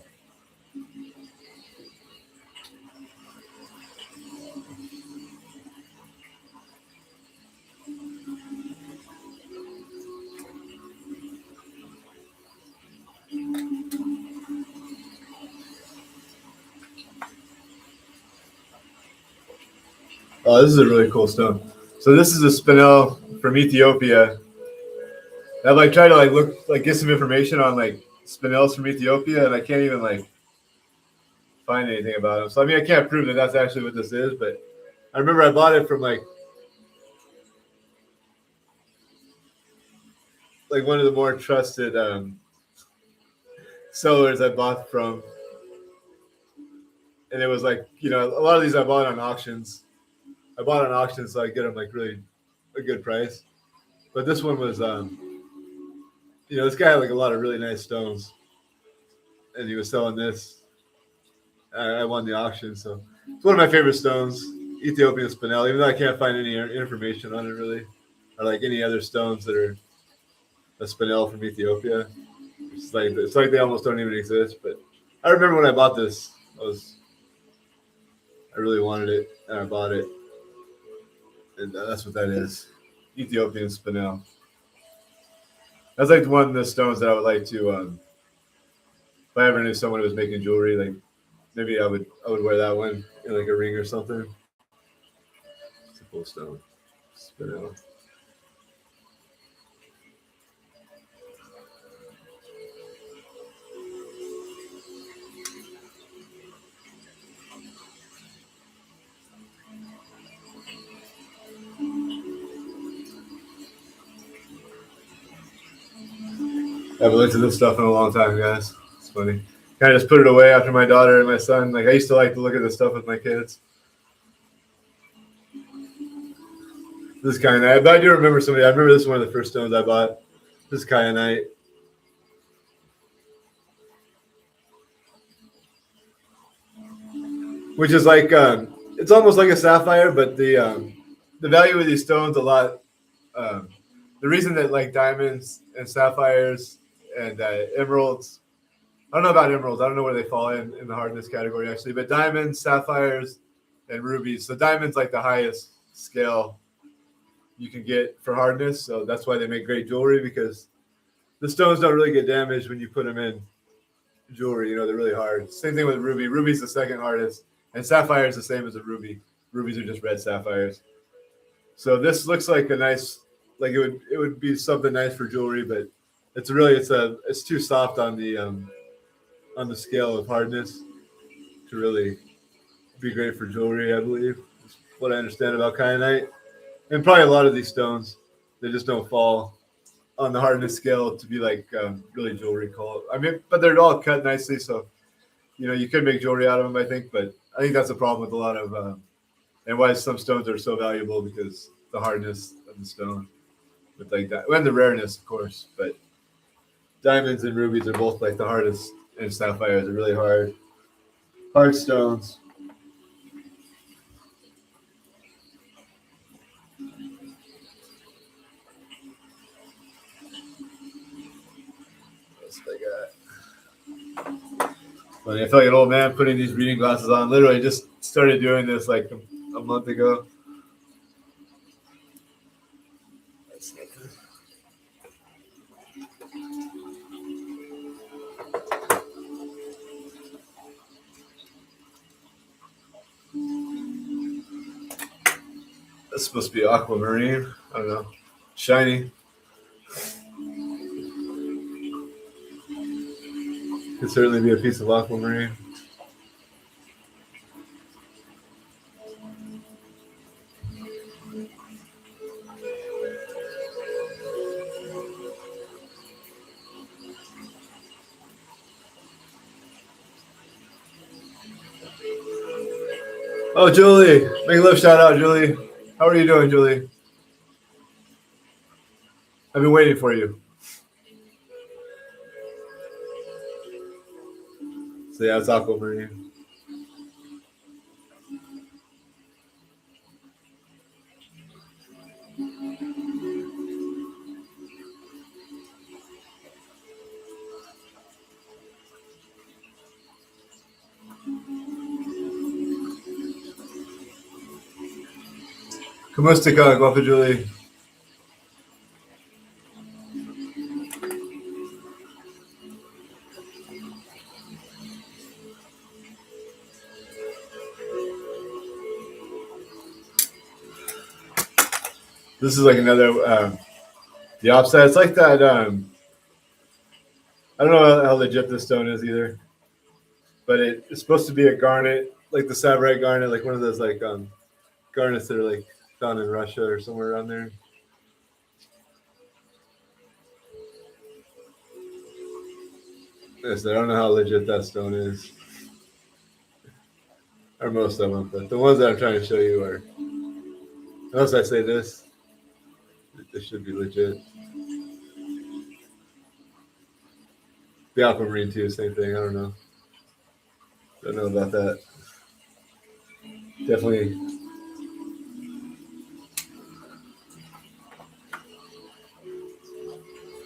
A: Oh, this is a really cool stone. So this is a spinel from Ethiopia. I've like tried to like look like get some information on like spinels from Ethiopia, and I can't even like find anything about them. So I mean, I can't prove that that's actually what this is, but I remember I bought it from like one of the more trusted sellers I bought from, and it was like a lot of these I bought on auctions. I bought on auctions, so I get them like really a good price. But this one was, this guy had like a lot of really nice stones, and he was selling this. I won the auction, so it's one of my favorite stones, Ethiopian spinel. Even though I can't find any information on it really, or like any other stones that are a spinel from Ethiopia. It's like they almost don't even exist. But I remember when I bought this, I really wanted it, and I bought it. And that's what that is, Ethiopian spinel. That's like one of the stones that I would like to. If I ever knew someone who was making jewelry, like maybe I would wear that one in like a ring or something. It's a cool stone, spinel. I haven't looked at this stuff in a long time, guys. It's funny. Kind of just put it away after my daughter and my son. Like I used to like to look at this stuff with my kids. This is kyanite. But I do remember somebody. I remember this is one of the first stones I bought. This is kyanite. Which is like it's almost like a sapphire, but the value of these stones a lot. The reason that like diamonds and sapphires and emeralds, I don't know about emeralds. I don't know where they fall in the hardness category actually, but diamonds, sapphires, and rubies. So diamonds like the highest scale you can get for hardness. So that's why they make great jewelry, because the stones don't really get damaged when you put them in jewelry. They're really hard. Same thing with ruby. Ruby's the second hardest, and sapphire is the same as a ruby. Rubies are just red sapphires. So this looks like a nice, like it would be something nice for jewelry, but it's too soft on the scale of hardness to really be great for jewelry. I believe is what I understand about kyanite, and probably a lot of these stones, they just don't fall on the hardness scale to be like really jewelry called. I mean, but they're all cut nicely, so you could make jewelry out of them. I think, but I think that's a problem with a lot of and why some stones are so valuable because the hardness of the stone, with like that, and the rareness, of course. But diamonds and rubies are both like the hardest, and sapphires are really hard stones. What's I got? Funny, I feel like an old man putting these reading glasses on. Literally, just started doing this like a month ago. That's supposed to be aquamarine. I don't know. Shiny. Could certainly be a piece of aquamarine. Oh, Julie. Make a love shout out, Julie. How are you doing, Julie? I've been waiting for you. So yeah, it's aquamarine. Kumusta ka, Guapa Julie? This is like another the offset. It's like that. I don't know how legit this stone is either, but it's supposed to be a garnet, like the Savarite garnet, like one of those like garnets that are like found in Russia or somewhere around there. Yes, I don't know how legit that stone is, or most of them, but the ones that I'm trying to show you are, unless I say this should be legit. The aquamarine too, same thing. I don't know. Don't know about that. Definitely.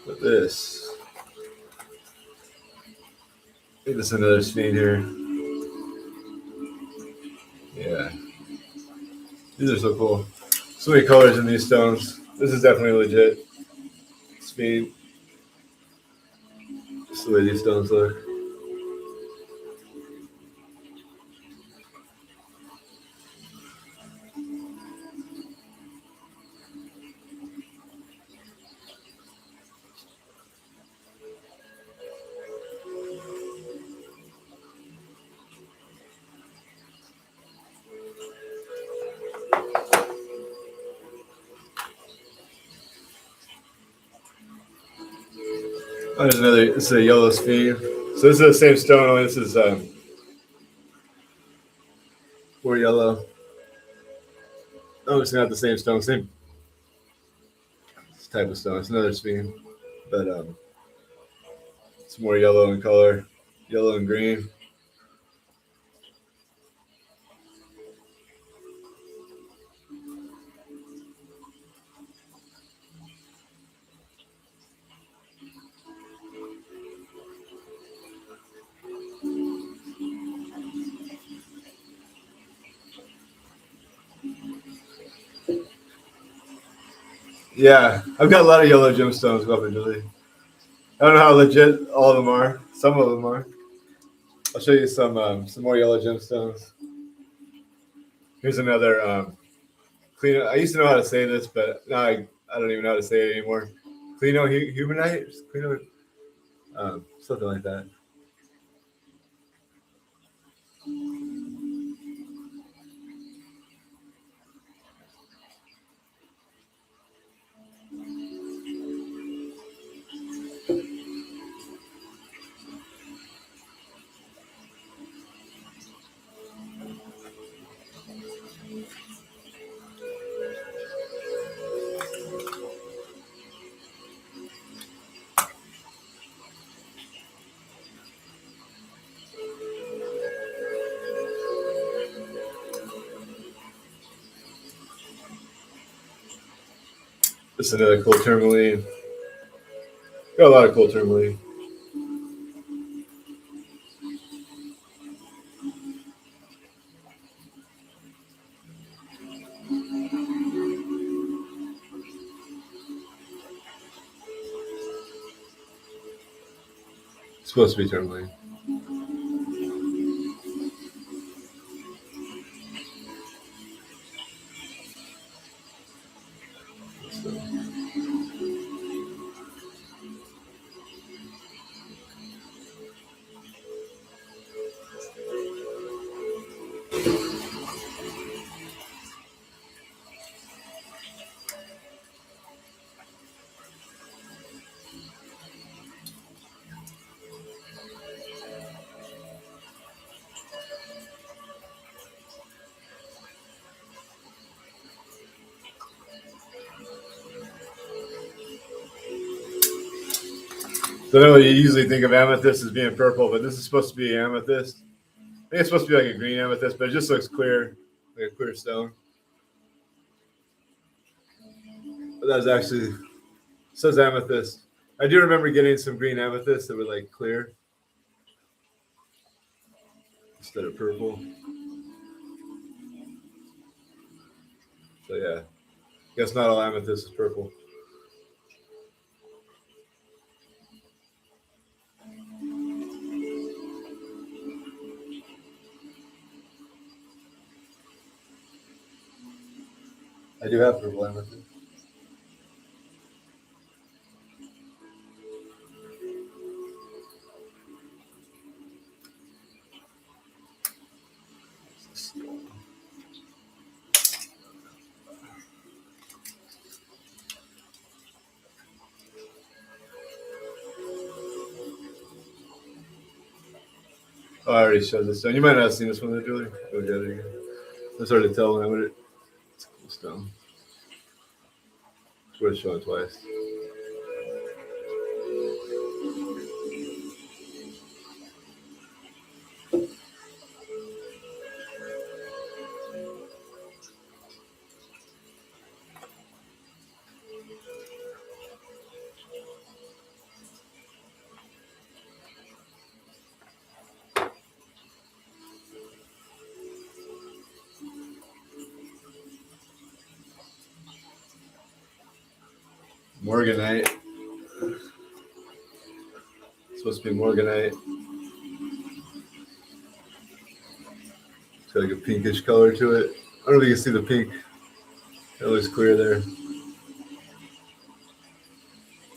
A: But this. I think this is another speed here. Yeah. These are so cool. So many colors in these stones. This is definitely legit. Speed. Just the way these stones look. Oh, there's another. This is a yellow speed. So this is the same stone. Only this is more yellow. Oh, it's not the same stone. Same type of stone. It's another speed, but it's more yellow in color, yellow and green. Yeah, I've got a lot of yellow gemstones up in Julie. I don't know how legit all of them are. Some of them are. I'll show you some more yellow gemstones. Here's another clean. I used to know how to say this, but now I don't even know how to say it anymore. Humanite, Clino, something like that. This is another cool tourmaline. Got a lot of cool tourmaline. It's supposed to be tourmaline. So I know you usually think of amethyst as being purple, but this is supposed to be amethyst. I think it's supposed to be like a green amethyst, but it just looks clear, like a clear stone. But that's actually says amethyst. I do remember getting some green amethyst that were like clear instead of purple. So yeah, guess not all amethyst is purple. I do have purple amethyst. Oh, I already showed this stone. You might not have seen this one there, Julie. Go get it again. It's hard to tell when I would it. It's a cool stone. It's worth showing twice. Morganite. It's supposed to be morganite. It's got like a pinkish color to it. I don't know if you can see the pink. It looks clear there.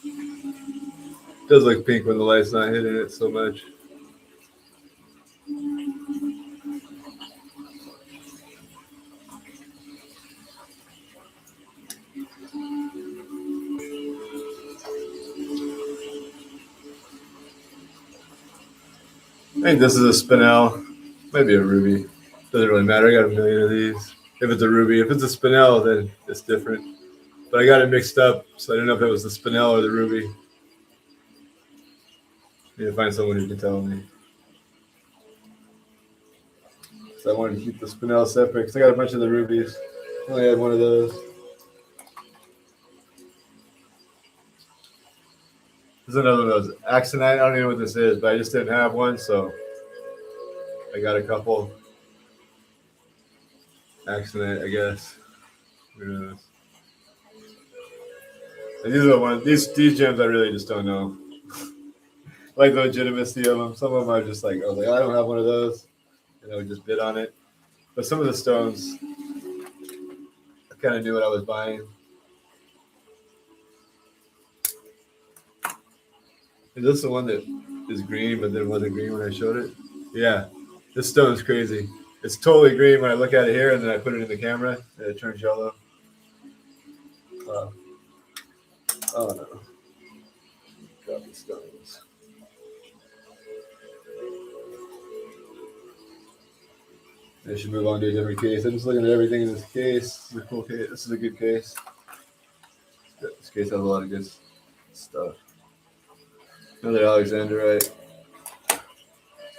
A: It does look pink when the light's not hitting it so much. I think this is a spinel. Maybe a ruby. Doesn't really matter. I got a million of these. If it's a ruby, if it's a spinel, then it's different. But I got it mixed up, so I didn't know if it was the spinel or the ruby. Need to find someone who can tell me. So I wanted to keep the spinel separate because I got a bunch of the rubies. I only had one of those. This is another one of those axonite. I don't even know what this is, but I just didn't have one, so I got a couple. Axonite, I guess. Who knows? And these are the ones. These gems I really just don't know. Like the legitimacy of them. Some of them are just like, oh, I don't have one of those, and I would just bid on it. But some of the stones, I kind of knew what I was buying. Is this the one that is green but then wasn't green when I showed it? Yeah, this stone is crazy. It's totally green when I look at it here, and then I put it in the camera, and it turns yellow. Oh no. Got the stones. I should move on to a different case. I'm just looking at everything in this case. This is a cool case. This is a good case. This case has a lot of good stuff. Another Alexandrite.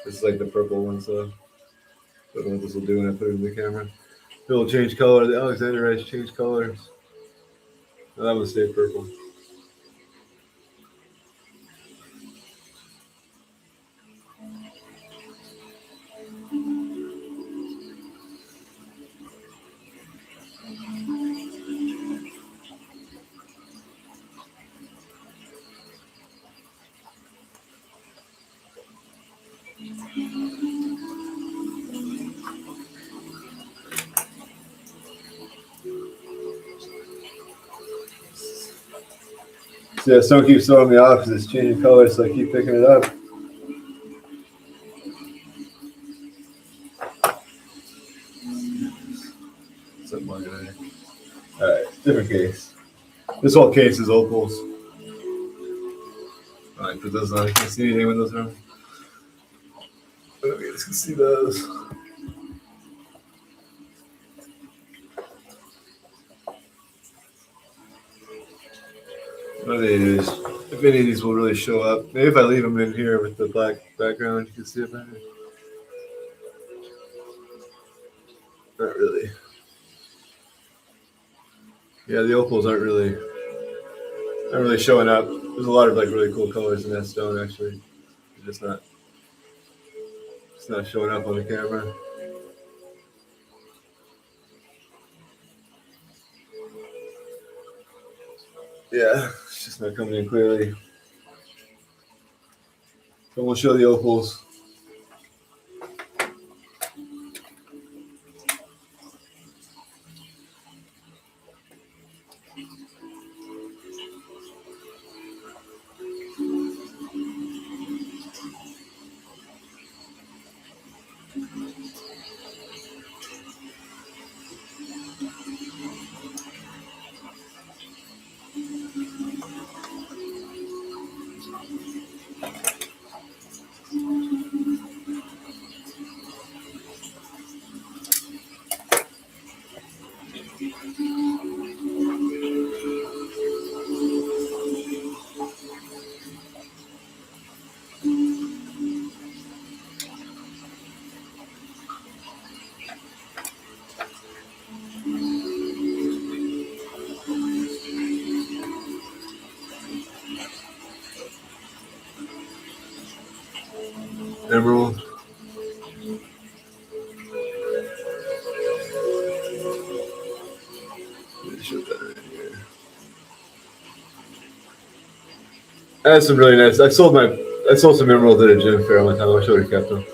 A: This is like the purple one, so I don't know what this will do when I put it in the camera. It will change color. The Alexandrites change colors. That one stayed purple. So yeah, stone keeps throwing me off because it's changing colors, so I keep picking it up. Something like that. All right, different case. This whole case is opals. All right, put those on. You can't see anything with those on. Okay, let's see those. One of these, if any of these will really show up. Maybe if I leave them in here with the black background, you can see it better. Not really. Yeah, the opals aren't really showing up. There's a lot of like really cool colors in that stone actually. It's just not showing up on the camera. Yeah, it's just not coming in clearly. So we'll show the opals. Emerald. Show that right here. I had some really nice. I sold some emeralds at a gym fair one time. I wish I would have kept them.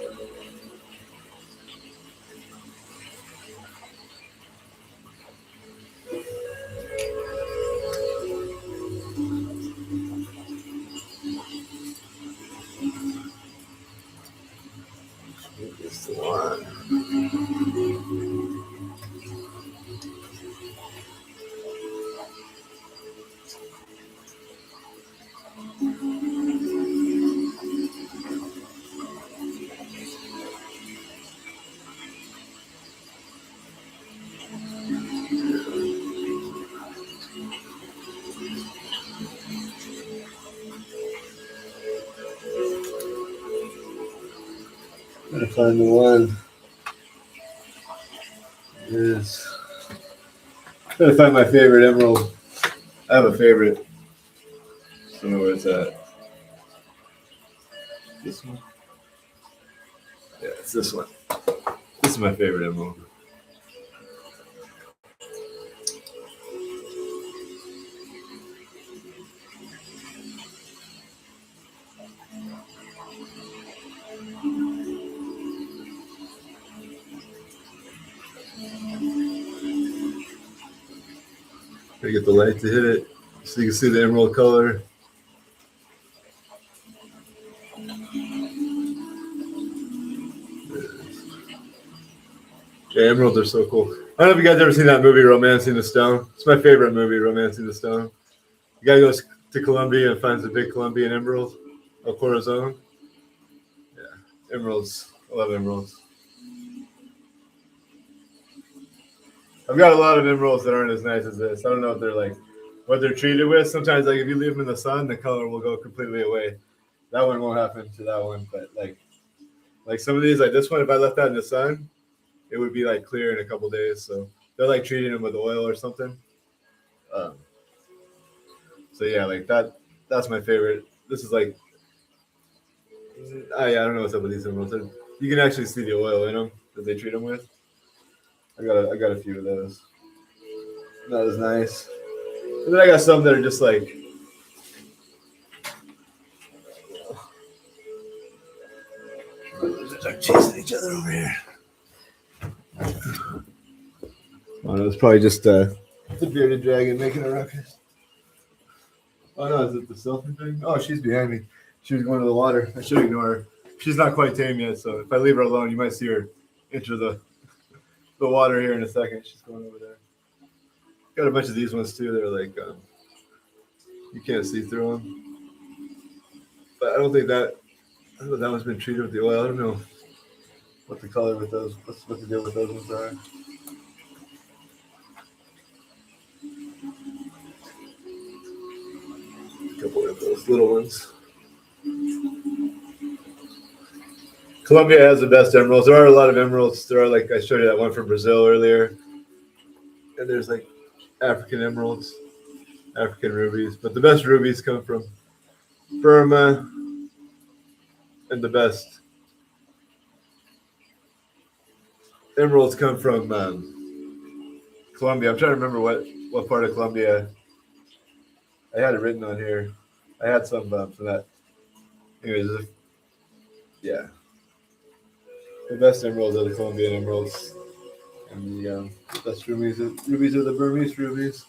A: It's the one. Gotta find the one. Yes. Gotta find my favorite emerald. I have a favorite. I don't know where it's at. This one? Yeah, it's this one. This is my favorite emerald. Gotta get the light to hit it so you can see the emerald color. Yeah, emeralds are so cool. I don't know if you guys ever seen that movie, Romancing the Stone. It's my favorite movie, Romancing the Stone. The guy goes to Colombia and finds a big Colombian emerald, El Corazon. Yeah, emeralds. I love emeralds. I've got a lot of emeralds that aren't as nice as this. I don't know if they're like what they're treated with. Sometimes, like if you leave them in the sun, the color will go completely away. That one won't happen to that one, but like some of these, like this one, if I left that in the sun, it would be like clear in a couple days. So they're like treating them with oil or something. Um, So yeah, like that. That's my favorite. This is like I don't know what's up with these emeralds. You can actually see the oil in them that they treat them with. I got a few of those. Not as nice. And then I got some that are just like they're chasing each other over here. Oh no, it's probably just the bearded dragon making a ruckus. Oh no, is it the silver thing? Oh, she's behind me. She was going to the water. I should ignore her. She's not quite tame yet, so if I leave her alone, you might see her enter the water here in a second. She's going over there. Got a bunch of these ones too. They're like you can't see through them. But I don't think that one's been treated with the oil. I don't know what the color with those. What the deal with those ones are. A couple of those little ones. Colombia has the best emeralds. There are a lot of emeralds. There are like I showed you that one from Brazil earlier, and there's like African emeralds, African rubies. But the best rubies come from Burma, and the best emeralds come from Colombia. I'm trying to remember what part of Colombia. I had it written on here. I had some from that. Anyways, yeah. The best emeralds are the Colombian emeralds, and the best rubies are the Burmese rubies.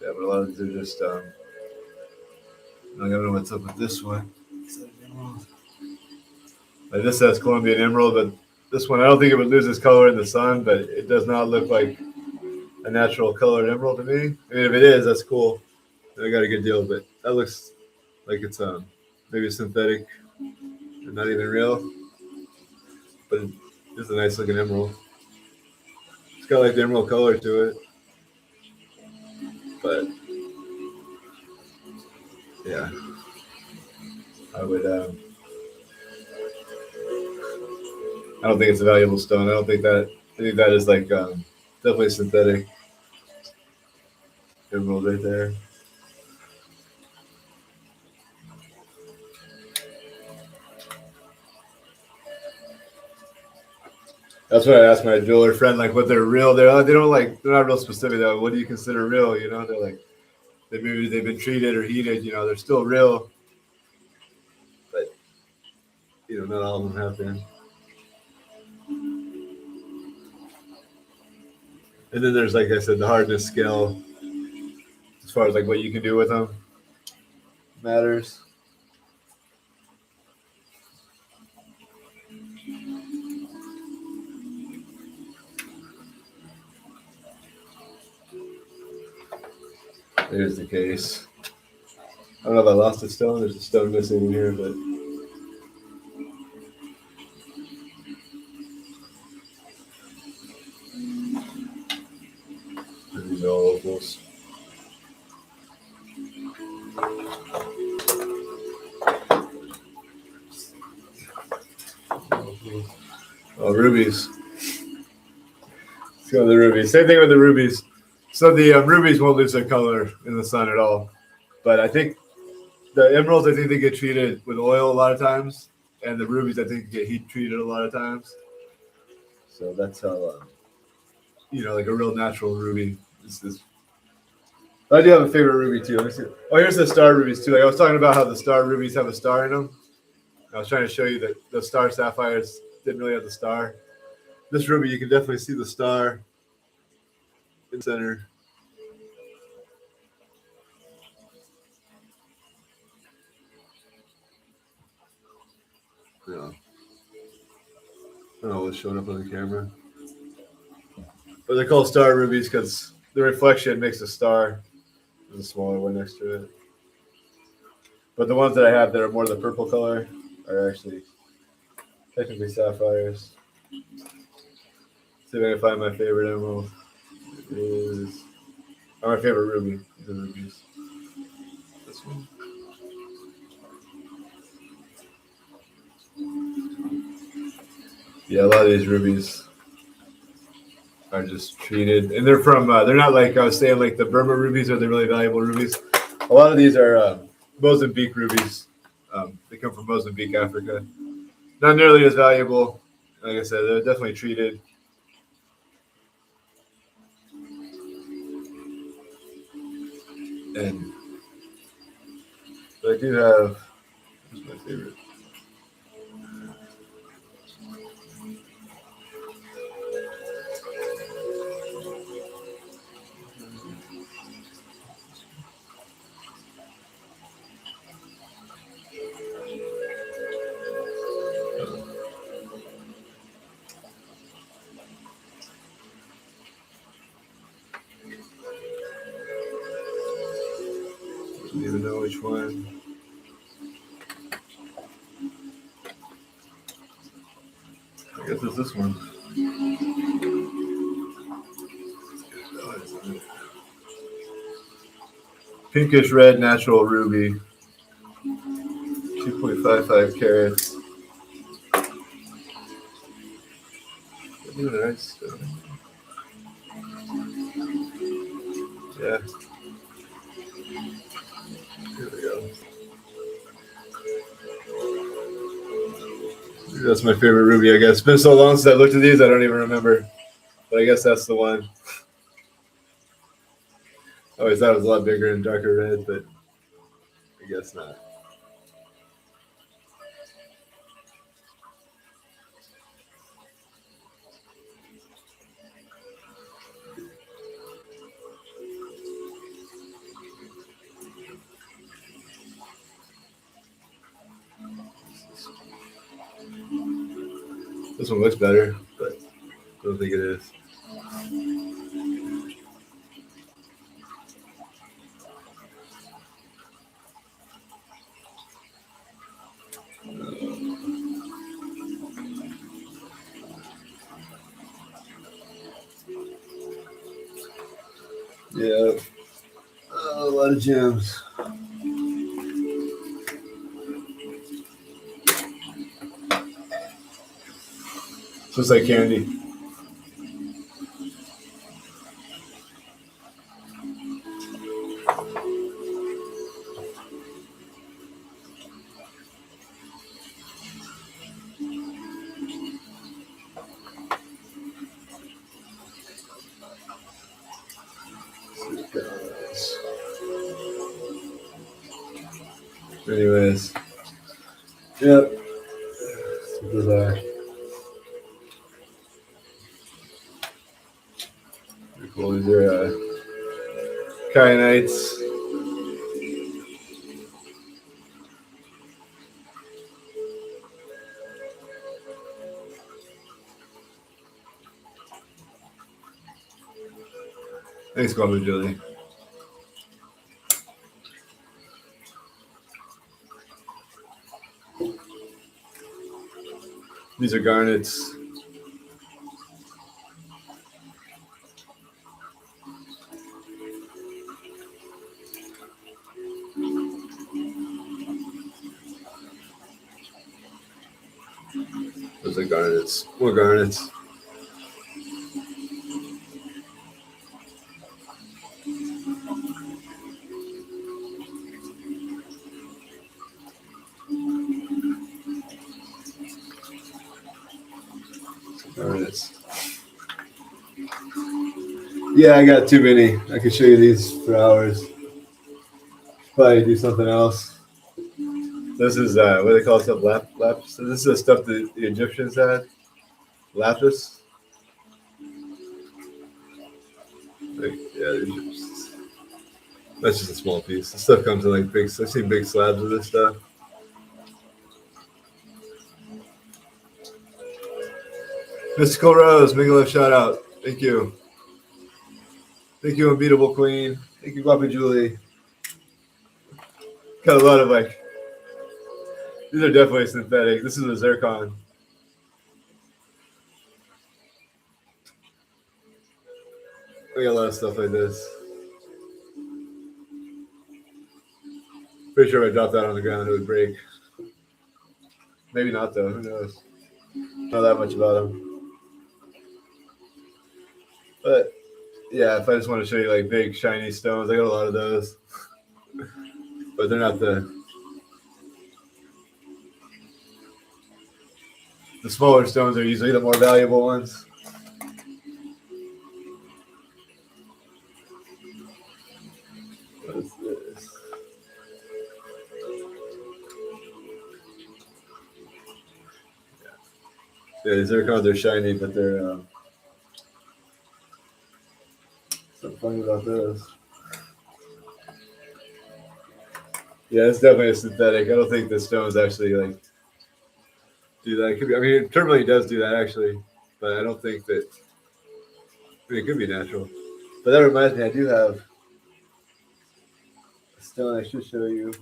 A: Yeah, but a lot of these are just. I don't know what's up with this one. Like this says Colombian emerald, but this one I don't think it would lose its color in the sun, but it does not look like a natural colored emerald to me. I mean, if it is, that's cool. Then I got a good deal, but that looks like it's maybe synthetic and not even real. But it's a nice looking emerald. It's got like the emerald color to it, but yeah, I would. I don't think it's a valuable stone. I don't think that. I think that is like definitely synthetic emerald right there. That's what I asked my jeweler friend, like what they're real. They don't like they're not real specific though. What do you consider real? You know, they're like maybe they've been treated or heated. You know, they're still real, but not all of them have been. And then there's like I said, the hardness scale as far as like what you can do with them matters. There's the case. I don't know if I lost a stone. There's a stone missing in here, but these are all opals. Oh, rubies. Let's go with the rubies. Same thing with the rubies. So the rubies won't lose their color in the sun at all. But I think the emeralds, I think they get treated with oil a lot of times. And the rubies, I think, get heat treated a lot of times. So that's how, like a real natural ruby is this. I do have a favorite ruby too. Let me see. Oh, here's the star rubies too. Like I was talking about how the star rubies have a star in them. I was trying to show you that the star sapphires didn't really have the star. This ruby, you can definitely see the star in the center. Yeah. I don't know what's showing up on the camera. But they're called star rubies because the reflection makes a star. There's a smaller one next to it. But the ones that I have that are more the purple color are actually technically sapphires. See if I can find my favorite emerald. It is my favorite ruby. The rubies. This one. Yeah, a lot of these rubies are just treated, and they're from. They're not like I was saying, like the Burma rubies are the really valuable rubies. A lot of these are Mozambique rubies. They come from Mozambique, Africa. Not nearly as valuable. Like I said, they're definitely treated. And I do have. What's my favorite? I don't even know which one. I guess it's this one. Pinkish red natural ruby, 2.55 carats. Nice. Yeah. Here we go. That's my favorite ruby, I guess. It's been so long since I looked at these, I don't even remember. But I guess that's the one. I always thought it was a lot bigger and darker red, but I guess not. This one looks better, but I don't think it is. Yeah. A lot of gems. Just like candy. Anyways. Yep. Pretty cool. These are kyanites. Thanks, Coffee Julie. These are garnets. Those are garnets. More garnets. Garnets. Yeah, I got too many. I could show you these for hours. Probably do something else. This is what do they call stuff? Lapis. So this is the stuff that the Egyptians had. Lapis. Like, yeah, the Egyptians. That's just a small piece. The stuff comes in like big. I've seen big slabs of this stuff. Mystical Rose, make a left shout out. Thank you. Thank you, Unbeatable Queen. Thank you, Guapa Julie. Got a lot of like. These are definitely synthetic. This is a zircon. We got a lot of stuff like this. Pretty sure if I dropped that on the ground, it would break. Maybe not though. Who knows? Know that much about them, but yeah, if I just want to show you like big shiny stones, I got a lot of those, but they're not the smaller stones are usually the more valuable ones. What is this? Yeah, these zircons are shiny, but they're something funny about those. Yeah, it's definitely a synthetic. I don't think the stones actually like do that. It could be. I mean, tourmaline does do that actually, but I don't think that. I mean, it could be natural. But that reminds me, I do have a stone I should show you,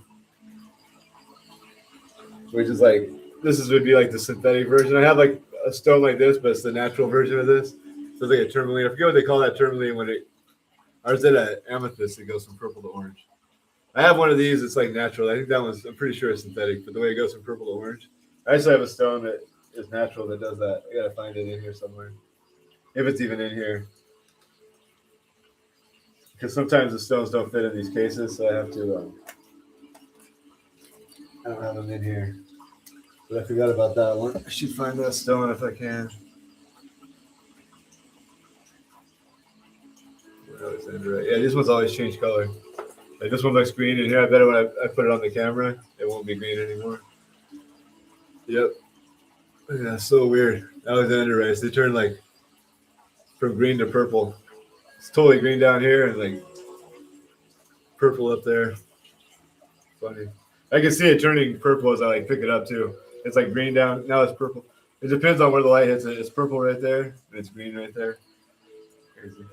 A: which is like would be like the synthetic version. I have like a stone like this, but it's the natural version of this. So it's like a tourmaline. I forget what they call that tourmaline when it. Or is it an amethyst? It goes from purple to orange. I have one of these. It's like natural. I think that one's. I'm pretty sure it's synthetic, but the way it goes from purple to orange. I actually have a stone that is natural that does that. I gotta find it in here somewhere, if it's even in here. Because sometimes the stones don't fit in these cases, so I have to. I don't have them in here, but I forgot about that one. I should find that stone if I can. Yeah, these ones always change color. Like this one looks green, and here I bet when I put it on the camera, it won't be green anymore. Yep. Yeah, so weird. Alexander rice. They turn like from green to purple. It's totally green down here and like purple up there. Funny. I can see it turning purple as I like pick it up too. It's like green down. Now it's purple. It depends on where the light hits it. It's purple right there, and it's green right there. Crazy.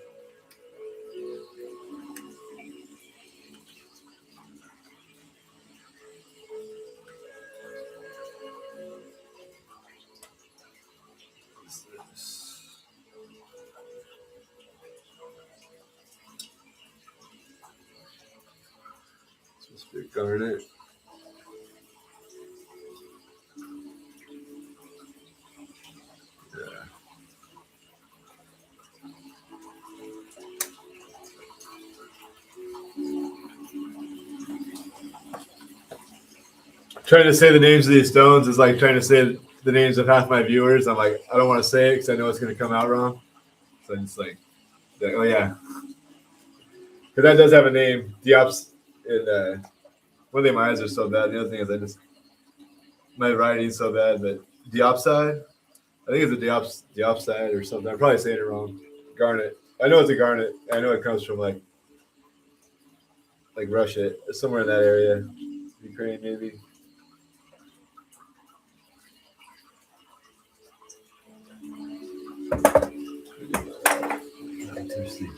A: Supposed to be garnet. Yeah. Trying to say the names of these stones is like trying to say the names of half my viewers. I'm like, I don't want to say it because I know it's going to come out wrong. So it's like, oh yeah, because that does have a name. Diops. And one thing, my eyes are so bad. The other thing is my writing's so bad. But diopside, I think it's a diopside or something. I'm probably saying it wrong. Garnet. I know it's a garnet. I know it comes from like Russia, somewhere in that area, Ukraine maybe. I'm thirsty.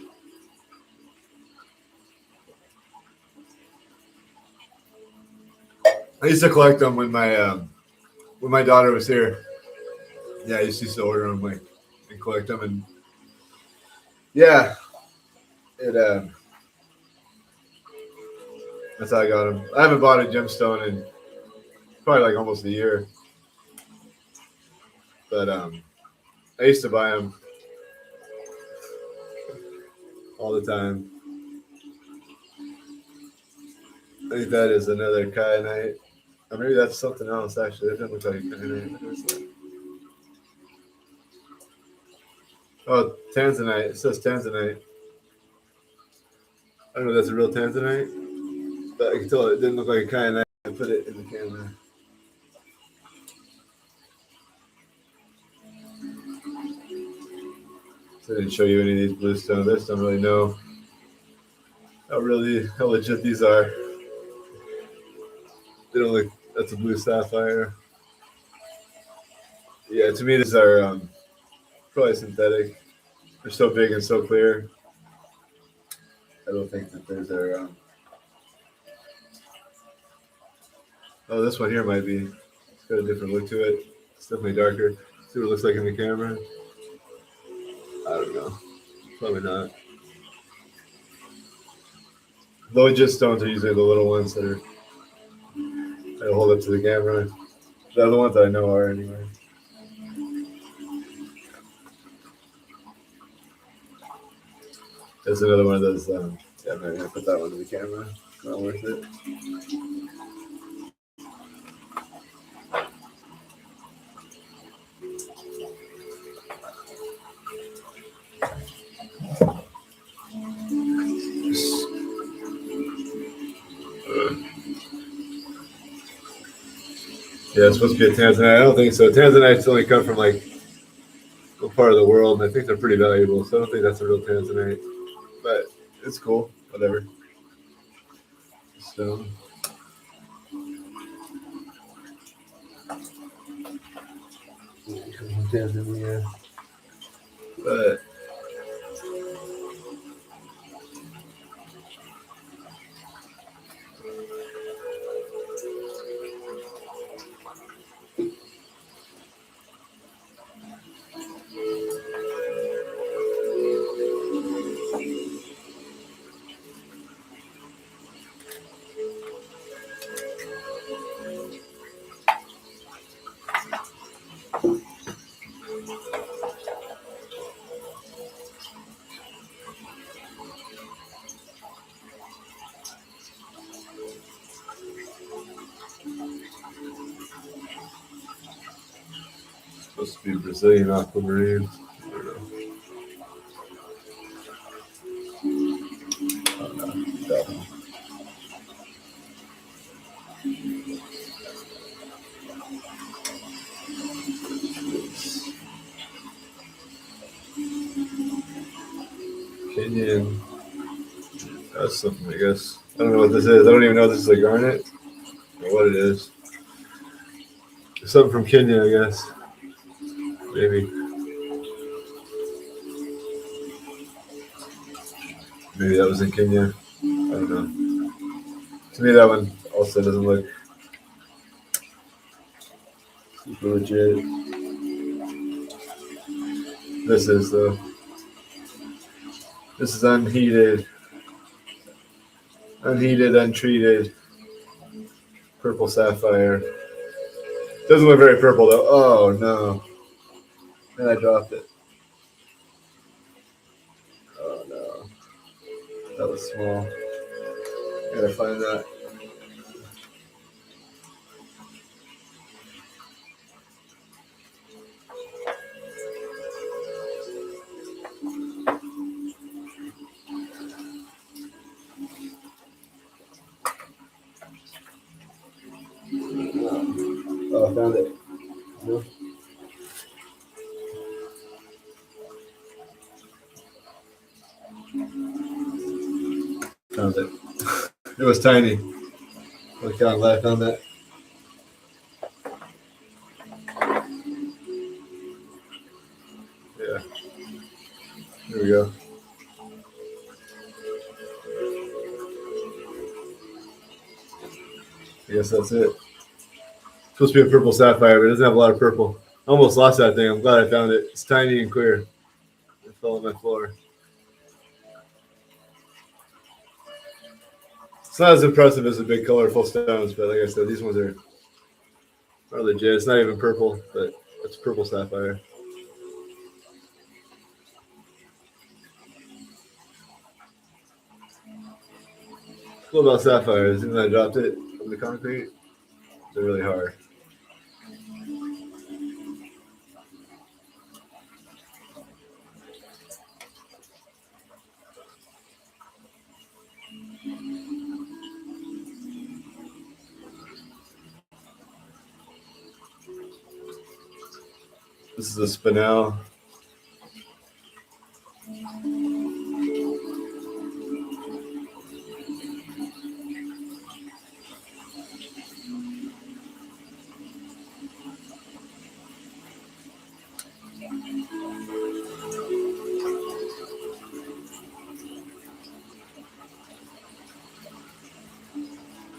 A: I used to collect them when my daughter was here. Yeah, I used to order them and collect them, and yeah, it that's how I got them. I haven't bought a gemstone in probably like almost a year, but I used to buy them all the time. I think that is another kyanite, or maybe that's something else. Actually, it doesn't look like kyanite. What is that? Oh, tanzanite. It says tanzanite. I don't know if that's a real tanzanite, but I can tell it didn't look like a kyanite. I put it in the camera. So I didn't show you any of these bluestones. I just don't really know how legit these are. They don't look. That's a blue sapphire. Yeah, to me these are probably synthetic. They're so big and so clear. I don't think that those are. Oh, this one here might be. It's got a different look to it. It's definitely darker. See what it looks like in the camera. I don't know. Probably not. Legit stones are usually the little ones that hold up to the camera. The other ones that I know are anyway. There's another one of those. Yeah, I'm gonna put that one in the camera. Not worth it. Yeah, it's supposed to be a tanzanite. I don't think so. Tanzanites only come from like a part of the world, and I think they're pretty valuable. So I don't think that's a real tanzanite, but it's cool. Whatever. So. Tanzania, but supposed to be Brazilian aquamarine. I don't know. Oh, no. That one. Kenyan. That's something, I guess. I don't know what this is. I don't even know if this is a garnet or what it is. Something from Kenya, I guess. Maybe. Maybe that was in Kenya. I don't know. To me, that one also doesn't look super legit. This is, though. This is unheated. Unheated, untreated. Purple sapphire. Doesn't look very purple, though. Oh, no. And I dropped it. Oh, no. That was small. Gotta find that. Oh, I found it. No. Found it. It was tiny. Look how I found that. Yeah. Here we go. I guess that's it. It's supposed to be a purple sapphire, but it doesn't have a lot of purple. I almost lost that thing. I'm glad I found it. It's tiny and clear. It fell on my floor. It's not as impressive as the big colorful stones, but like I said, these ones are legit. It's not even purple, but it's purple sapphire. Cool about sapphires, and I dropped it on the concrete. They're really hard. This is a spinel.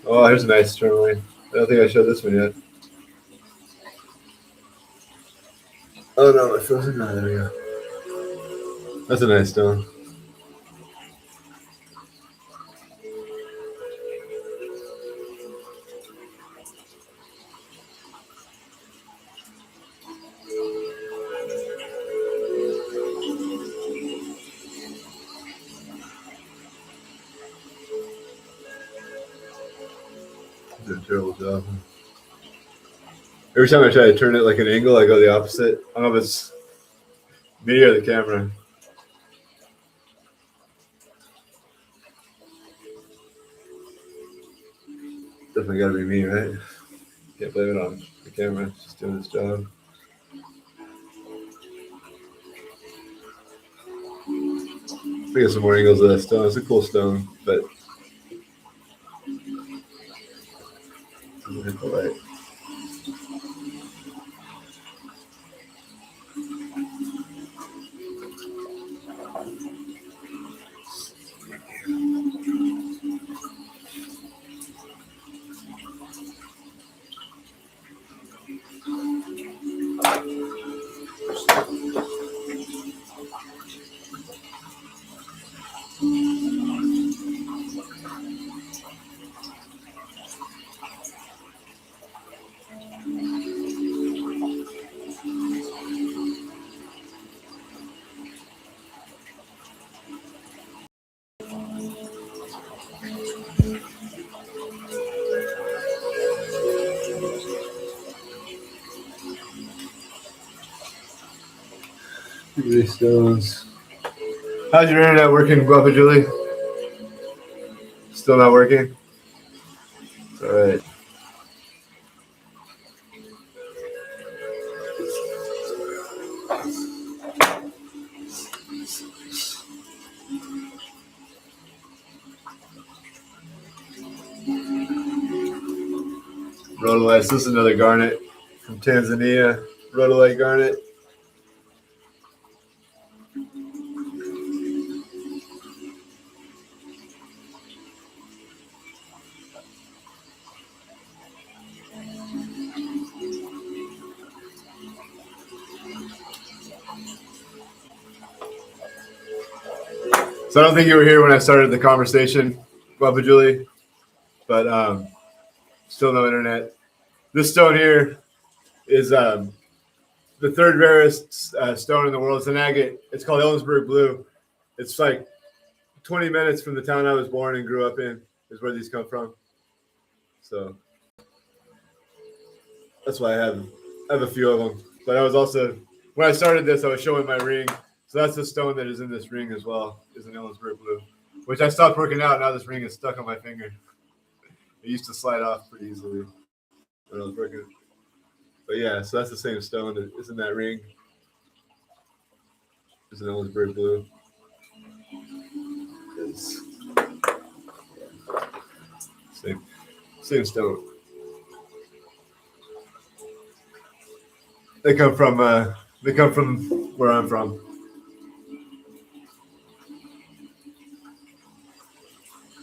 A: Oh, here's a nice tourmaline. I don't think I showed this one yet. Oh no, my frozen. No, there we go. That's a nice stone. Did a terrible job. Every time I try to turn it like an angle, I go the opposite. I don't know if it's me or the camera. Definitely got to be me, right? Can't blame it on the camera. It's just doing its job. I get some more angles of that stone. It's a cool stone, but it doesn't hit the light. These stones. How's your internet working, Guapa Julie? Still not working? All right. Rhodolite. This is another garnet from Tanzania. Rhodolite garnet. So I don't think you were here when I started the conversation, Guapa Julie, but still no internet. This stone here is the third rarest stone in the world. It's an agate. It's called Ellensburg Blue. It's like 20 minutes from the town I was born and grew up in is where these come from. So that's why I have a few of them. But I was also, when I started this, I was showing my ring. So that's the stone that is in this ring as well, is an Ellensburg Blue, which I stopped working out. Now this ring is stuck on my finger. It used to slide off pretty easily when I was working. But yeah, so that's the same stone that is in that ring. It's an Ellensburg Blue. It's same stone. They come from where I'm from.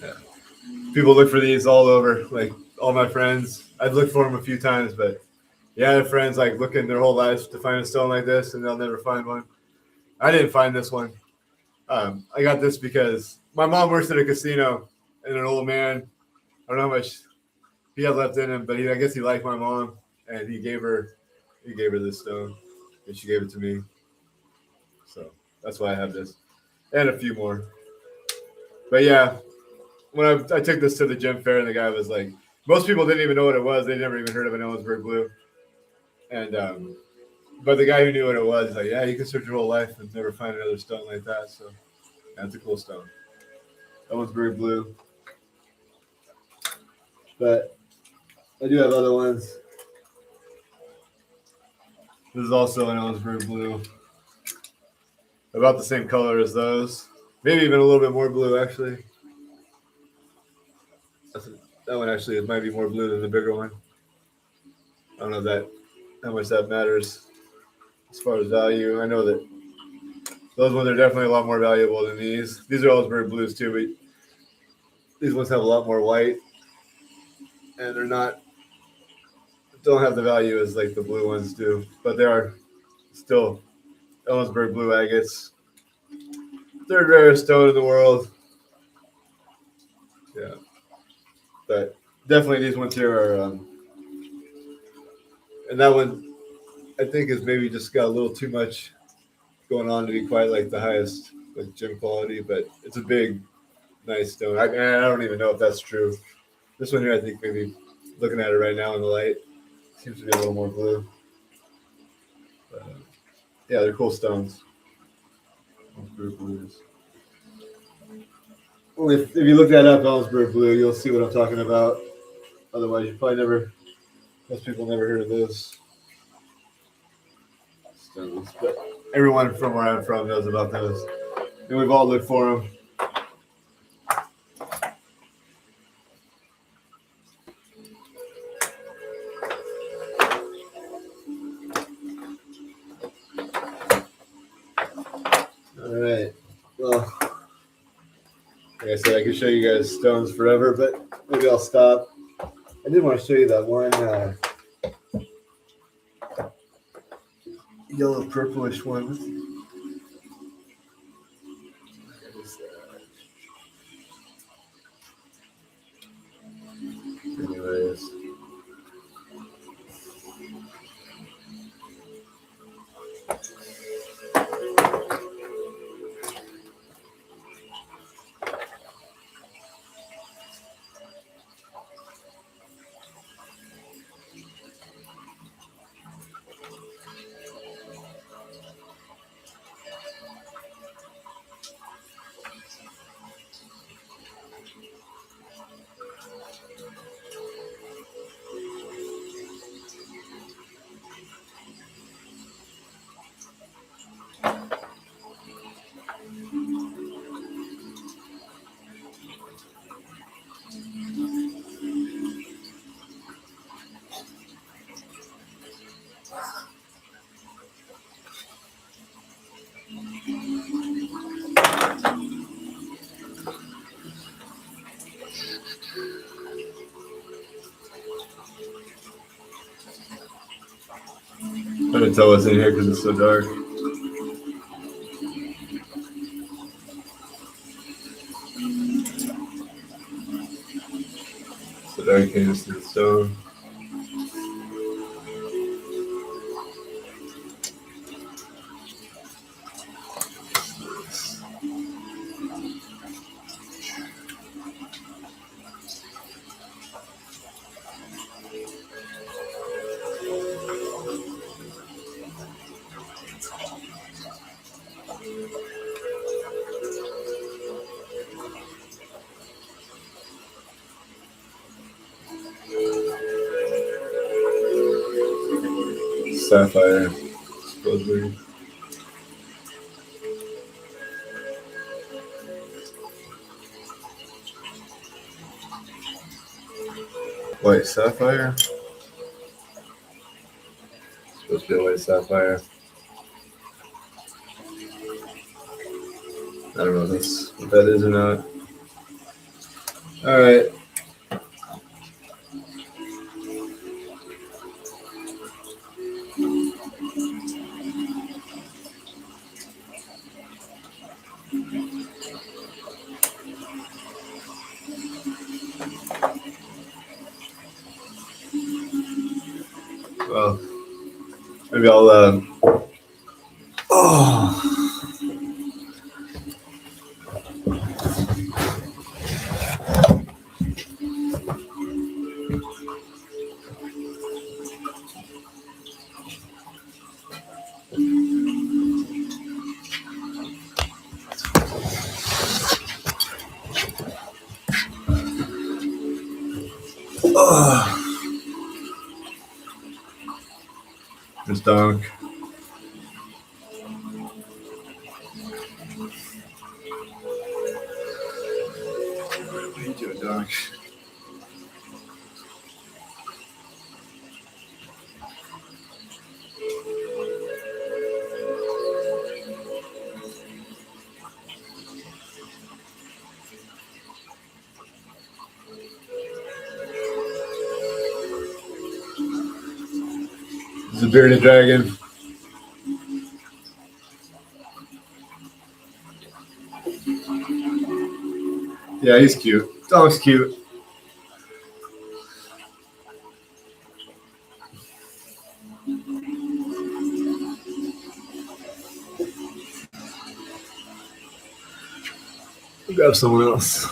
A: Yeah. People look for these all over. Like all my friends, I've looked for them a few times, but yeah, I have friends like looking their whole lives to find a stone like this, and they'll never find one. I didn't find this one. I got this because my mom works at a casino, and an old man, I don't know how much he had left in him, but I guess he liked my mom, and he gave her this stone, and she gave it to me. So that's why I have this, and a few more. But yeah, when I took this to the gym fair, and the guy was like, most people didn't even know what it was. They never even heard of an Ellensburg Blue, and but the guy who knew what it was, like, yeah, you can search your whole life and never find another stone like that. So that's a cool stone. Ellensburg Blue. But I do have other ones. This is also an Ellensburg Blue. About the same color as those. Maybe even a little bit more blue, actually. That one actually might be more blue than the bigger one. I don't know how much that matters as far as value. I know that those ones are definitely a lot more valuable than these. These are Ellensburg Blues too, but these ones have a lot more white, and don't have the value as like the blue ones do, but they are still Ellensburg Blue agates. Third rarest stone in the world. Yeah, but definitely these ones here are, and that one I think is maybe just got a little too much going on to be quite like the highest like gym quality, but it's a big, nice stone. I don't even know if that's true. This one here, I think maybe Looking at it right now in the light, seems to be a little more blue. But, yeah, they're cool stones. Ellsberg blues. Well, if you look that up, Ellsberg blue, you'll see what I'm talking about. Otherwise, you probably never. Most people never heard of those stones, but everyone from where I'm from knows about those, and we've all looked for them. All right. Well, like I said, I could show you guys stones forever, but maybe I'll stop. I did want to show you that one yellow purplish one. Anyways. I'm gonna tell what's in here because it's so dark. So dark, can't see the stone. Sapphire, supposedly. White sapphire? Supposed to be a white sapphire. I don't know if that's what that is or not. Alright. Well, maybe I'll oh. This dog. What are you doing, dog? This is a bearded dragon. Yeah, he's cute. Dog's cute. We'll grab someone else.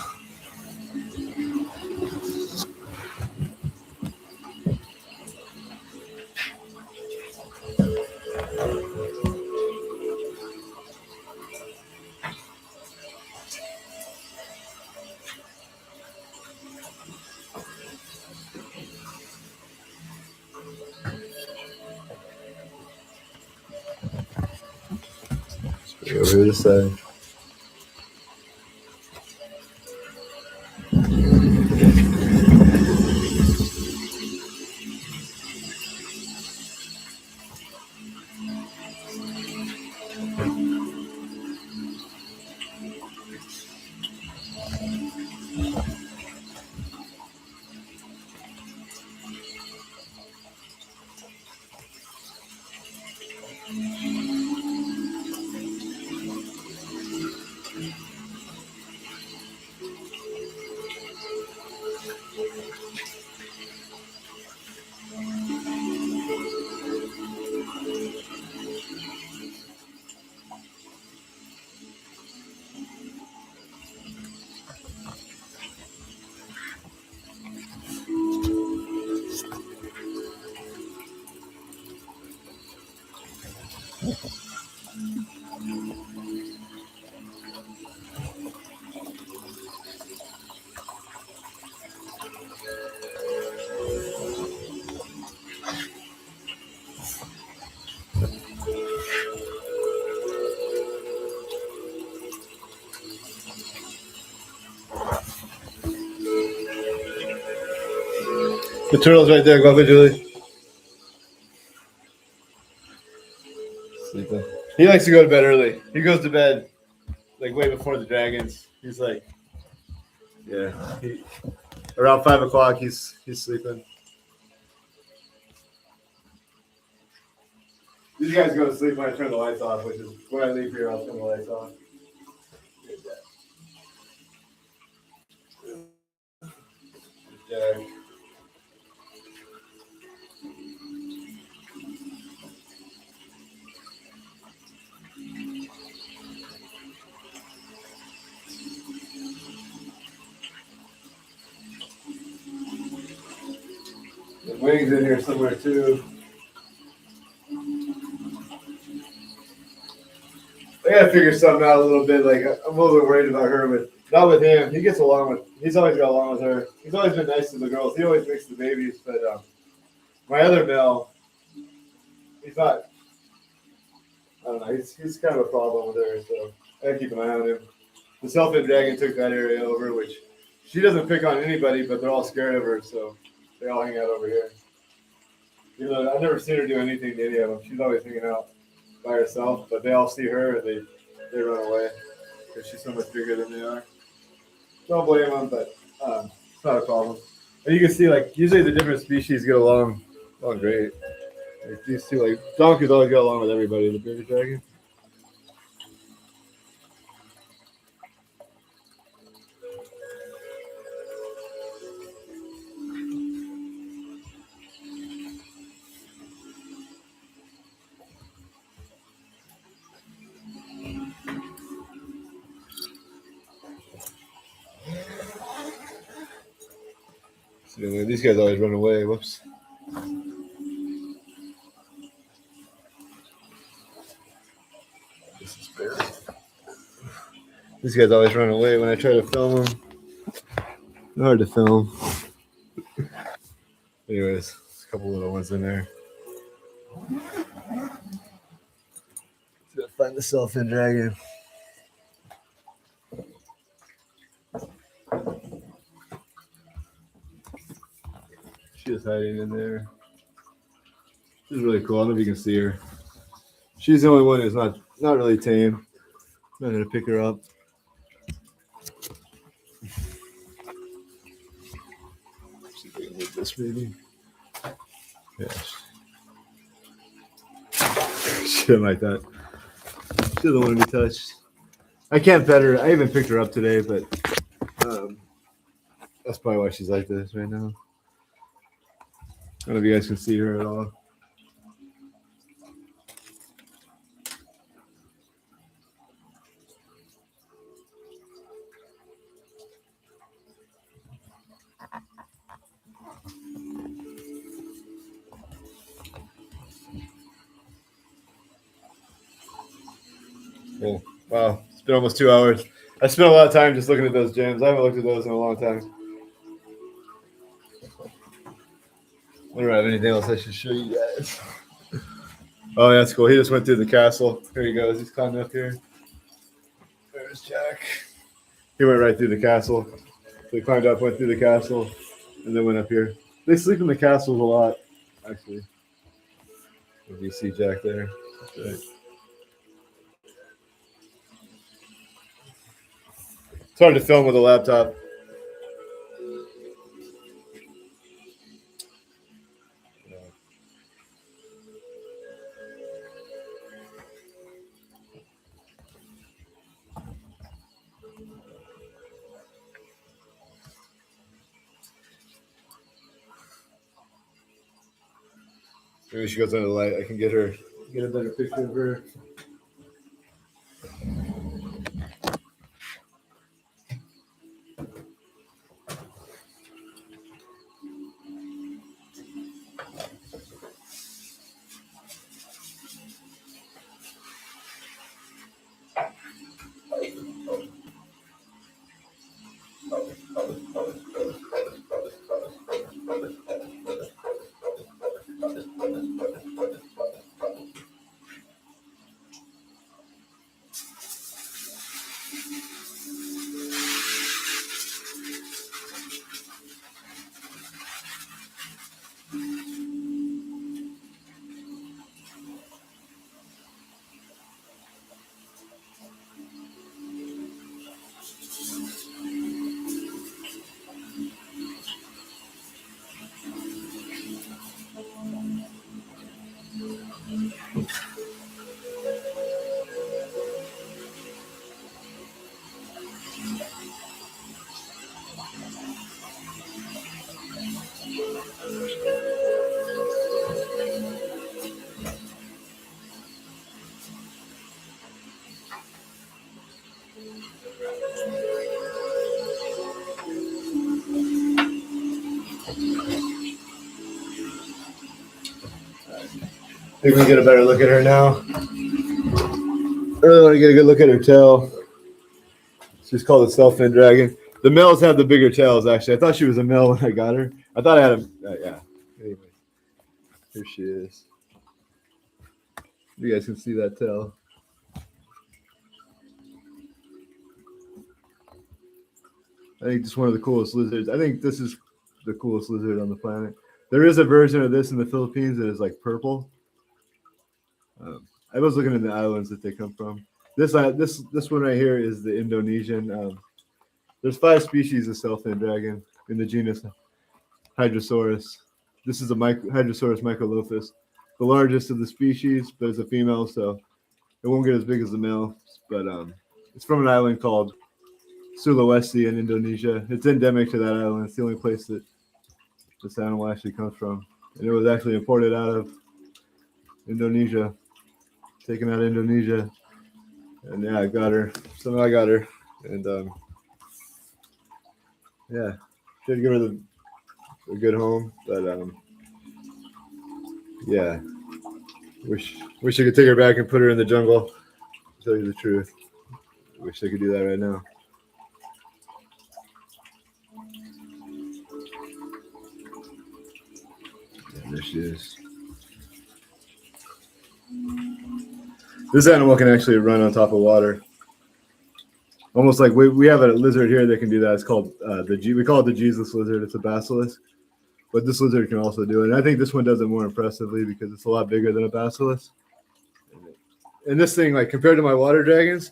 A: Over here this side. The turtle's right there. Go up, Julie. Sleeping. He likes to go to bed early. He goes to bed like way before the dragons. He's like, yeah. Around 5 o'clock, he's sleeping. These guys go to sleep when I turn the lights off, which is when I leave here. I'll turn the lights off. Jack. The wings in here somewhere too. I gotta figure something out a little bit. Like I'm a little bit worried about her, but not with him. He gets along with. He's always got along with her. He's always been nice to the girls. He always makes the babies, but my other male, he's not. I don't know. He's kind of a problem with her, so I gotta keep an eye on him. The Selfie Dragon took that area over, which she doesn't pick on anybody, but they're all scared of her, so they all hang out over here. You know, I've never seen her do anything to any of them. She's always hanging out by herself, but they all see her and they run away because she's so much bigger than they are. Don't blame them, but it's not a problem. And you can see, like, usually the different species get along great. Like, these two, like, donkeys always get along with everybody, the bearded dragon. See, these guys always run away. Whoops. This is bad. These guys always run away when I try to film them. They're hard to film. Anyways, a couple little ones in there. Let's find the Selfie Dragon. She's hiding in there. She's really cool. I don't know if you can see her. She's the only one who's not really tame. I'm gonna pick her up. See if we can move this maybe. Yeah. She didn't like that. She doesn't want to be touched. I can't pet her. I even picked her up today, but that's probably why she's like this right now. I don't know if you guys can see her at all. Cool. Wow, it's been almost 2 hours. I spent a lot of time just looking at those gems. I haven't looked at those in a long time. I don't have anything else I should show you guys. Oh, yeah, that's cool. He just went through the castle. Here he goes. He's climbing up here. There's Jack. He went right through the castle. So he climbed up, went through the castle, and then went up here. They sleep in the castles a lot, actually. If you see Jack there, that's right. It's hard to film with a laptop. Maybe she goes under the light. I can get a better picture of her. Think we can get a better look at her now. I really want to get a good look at her tail. She's called a self-fin dragon. The males have the bigger tails, actually. I thought she was a male when I got her. I thought I had a, yeah. Anyway, here she is. You guys can see that tail. I think this is one of the coolest lizards. I think this is the coolest lizard on the planet. There is a version of this in the Philippines that is like purple. I was looking in the islands that they come from. This one right here is the Indonesian. There's 5 species of self-fin dragon in the genus Hydrosaurus. This is a Hydrosaurus microlophus, the largest of the species, but it's a female, so it won't get as big as the male. But it's from an island called Sulawesi in Indonesia. It's endemic to that island. It's the only place that this animal actually comes from, and it was actually imported out of Indonesia. Taken out of Indonesia, and yeah, I got her. Somehow I got her, and yeah, should give her a good home, but yeah, wish I could take her back and put her in the jungle. To tell you the truth, wish I could do that right now. Yeah, there she is. This animal can actually run on top of water. Almost like we have a lizard here that can do that. It's called we call it the Jesus lizard. It's a basilisk. But this lizard can also do it. And I think this one does it more impressively because it's a lot bigger than a basilisk. And this thing, like compared to my water dragons,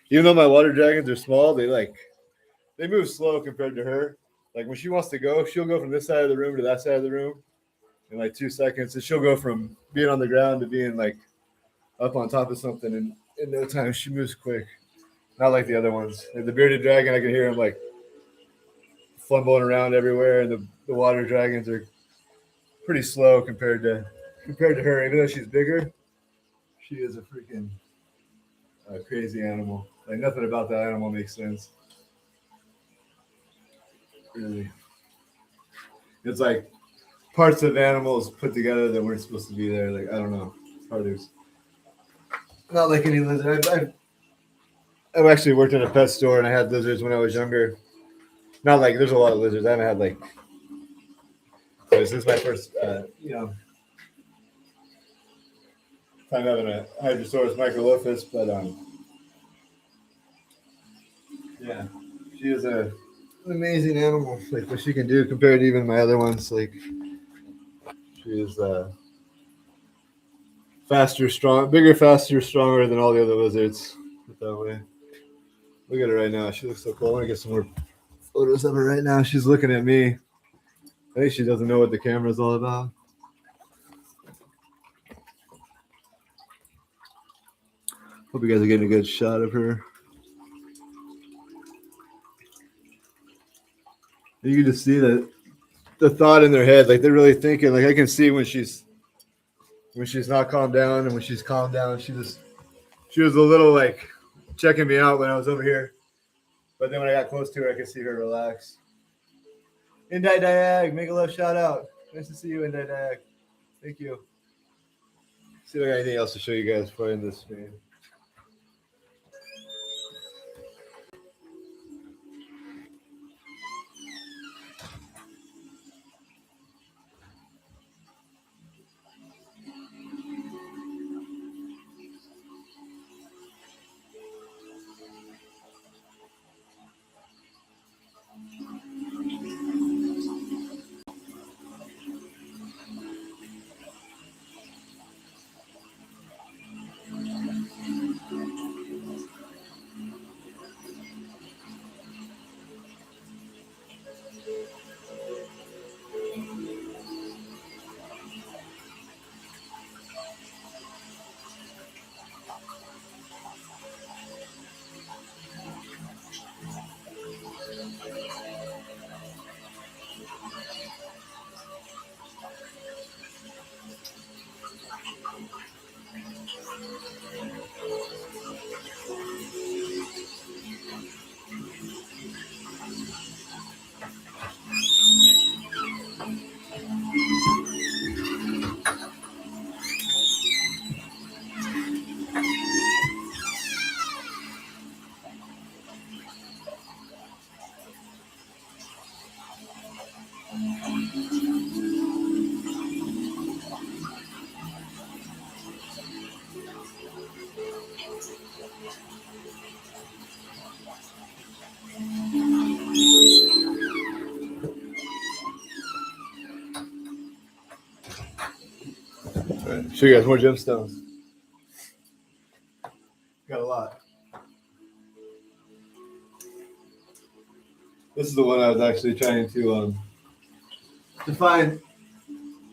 A: even though my water dragons are small, they move slow compared to her. Like when she wants to go, she'll go from this side of the room to that side of the room in like 2 seconds. And she'll go from being on the ground to being like up on top of something in no time. She moves quick. Not like the other ones. Like the bearded dragon, I can hear him like fumbling around everywhere, and the water dragons are pretty slow compared to her. Even though she's bigger, she is a freaking crazy animal. Like nothing about that animal makes sense. Really, it's like parts of animals put together that weren't supposed to be there. Like I don't know. Not like any lizard. I've actually worked in a pet store and I had lizards when I was younger. Not like there's a lot of lizards. I haven't had like. This is my first, time having a Hydrosaurus microlophus, but Yeah, she is an amazing animal. Like what she can do compared to even my other ones. Like she is faster, strong, bigger, faster, stronger than all the other lizards. Put that way. Look at her right now. She looks so cool. I want to get some more photos of her right now. She's looking at me. I think she doesn't know what the camera's all about. Hope you guys are getting a good shot of her. You can just see the thought in their head. Like they're really thinking. Like I can see when she's not calmed down and when she's calmed down. She was a little like checking me out when I was over here. But then when I got close to her, I could see her relax. Indie Diag, make a love shout out. Nice to see you, Indie Diag. Thank you. See if I got anything else to show you guys before I end this stream. All right, show you guys more gemstones. Got a lot. This is the one I was actually trying to find.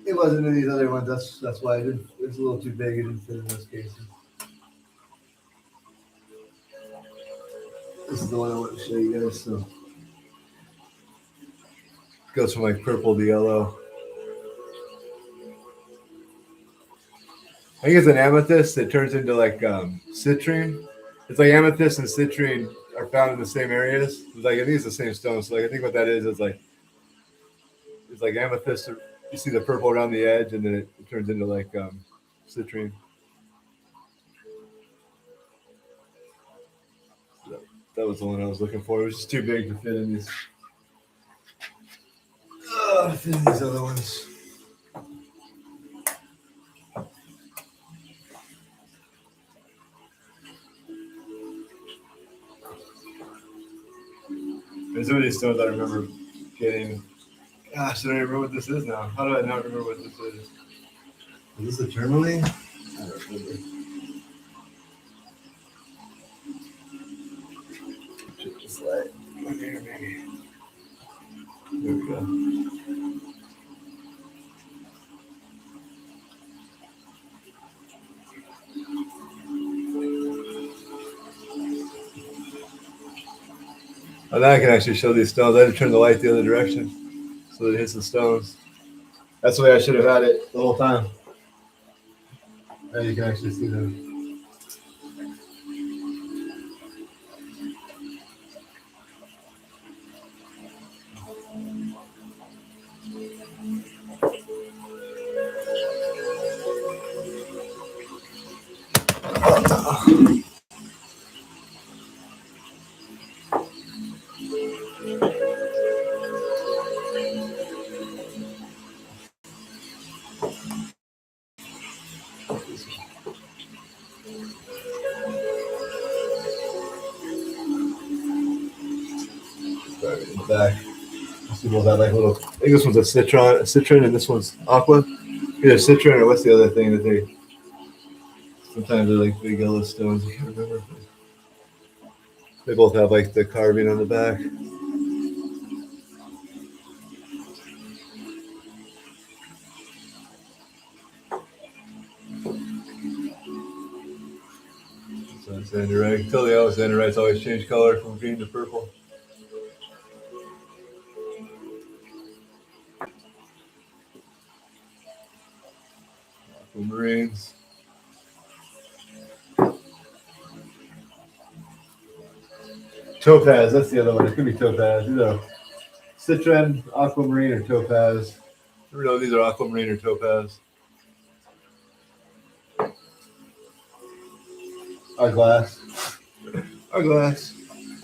A: It wasn't in these other ones. That's why it was a little too big. It didn't fit in those cases. This is the one I want to show you guys. So it goes from like purple to yellow. I think it's an amethyst that turns into like citrine. It's like amethyst and citrine are found in the same areas. It's like I think it's the same stone. So like I think what that is like it's like amethyst. You see the purple around the edge, and then it turns into like citrine. That was the one I was looking for. It was just too big to fit in these. Fit in these other ones. There's some of these stones I remember getting. Gosh, I don't even remember what this is now. How do I not remember what this is? Is this a tourmaline? I don't remember. Just like here, maybe. There we go. Oh, now I can actually show these stones. I had to turn the light the other direction so that it hits the stones. That's the way I should have had it the whole time. Now you can actually see them. back. This one's got like little. I think this one's a citron, and this one's aqua. Either citron or what's the other thing that they sometimes they're like big yellow stones. I can't remember. They both have like the carving on the back. So it's Andorite. Tell the Andorites always change color from green to purple. Aquamarines. Topaz, that's the other one. It could be topaz. Either citron, aquamarine, or topaz. I don't know if these are aquamarine or topaz. Our glass. Our glass.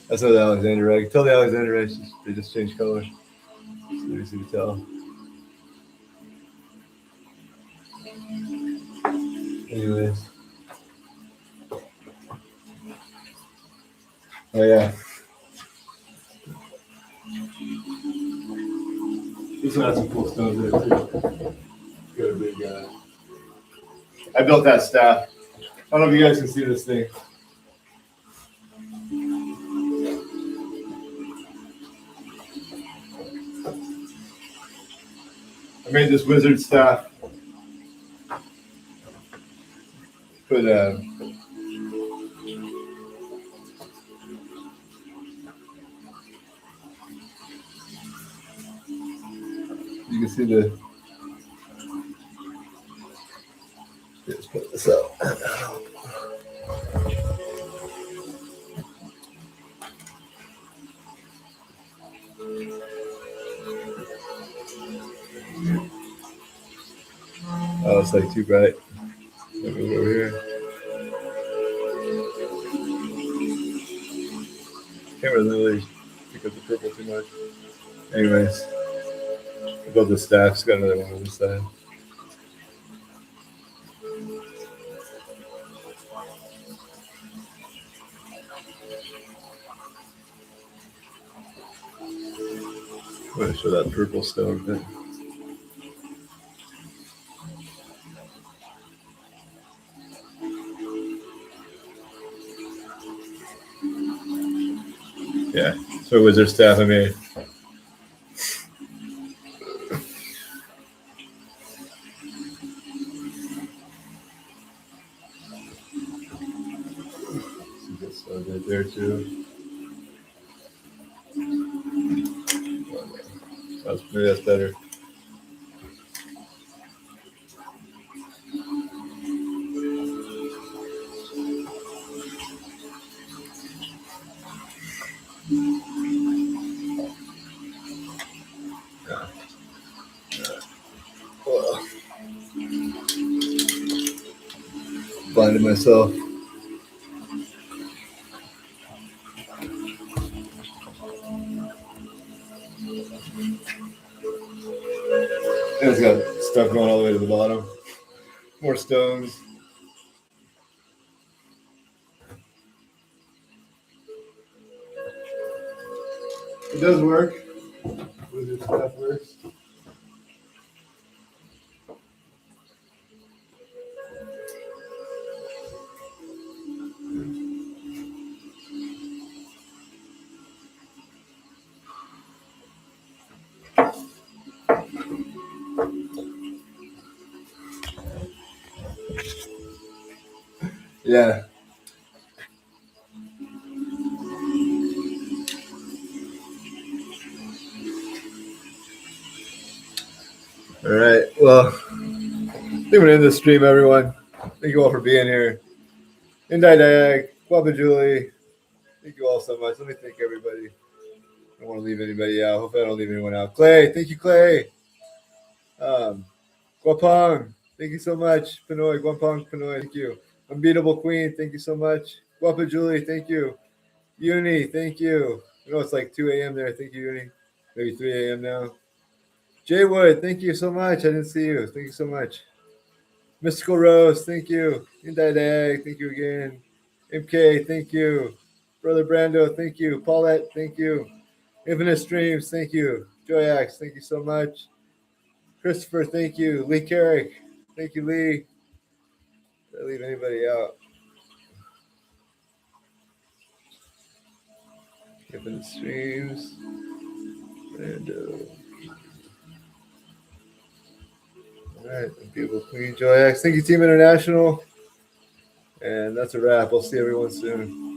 A: That's not the Alexander rag. Tell the Alexander rags they just change color. It's easy to tell. Anyways. Oh yeah. This one has some cool stones in it too. Got a big I built that staff. I don't know if you guys can see this thing. I made this wizard staff. Put you can see the. Let's put this out. Oh, it's like too bright. Let me move over here. Can't really pick up the purple too much. Anyways, above the staff's got another one on this side. I'm going to show that purple stone thing. Yeah, so wizard staff I made. See this stone right there too. Maybe that's better. Blinded myself. It's got stuff going all the way to the bottom. More stones. It does work. Wizard stuff works. Yeah. All right. Well, I think we're going to end this stream, everyone. Thank you all for being here. Indie Diag, Bubba Julie. Thank you all so much. Let me thank everybody. I don't want to leave anybody out. Hopefully I don't leave anyone out. Clay, thank you, Clay. Guapong, thank you so much. Pinoy, Guapong, Pinoy, thank you. Unbeatable Queen, thank you so much. Guapa Julie, thank you. Uni, thank you. I know it's like 2 a.m. there. Thank you, Uni. Maybe 3 a.m. now. Jay Wood, thank you so much. I didn't see you. Thank you so much. Mystical Rose, thank you. Indie Dag, thank you again. MK, thank you. Brother Brando, thank you. Paulette, thank you. Infinite Streams, thank you. Joyax, thank you so much. Christopher, thank you. Lee Carrick, thank you, Lee. Did I leave anybody out? Infinite Streams. And all right, people, Queen Joyax. Thank you, Team International. And that's a wrap. I'll see everyone soon.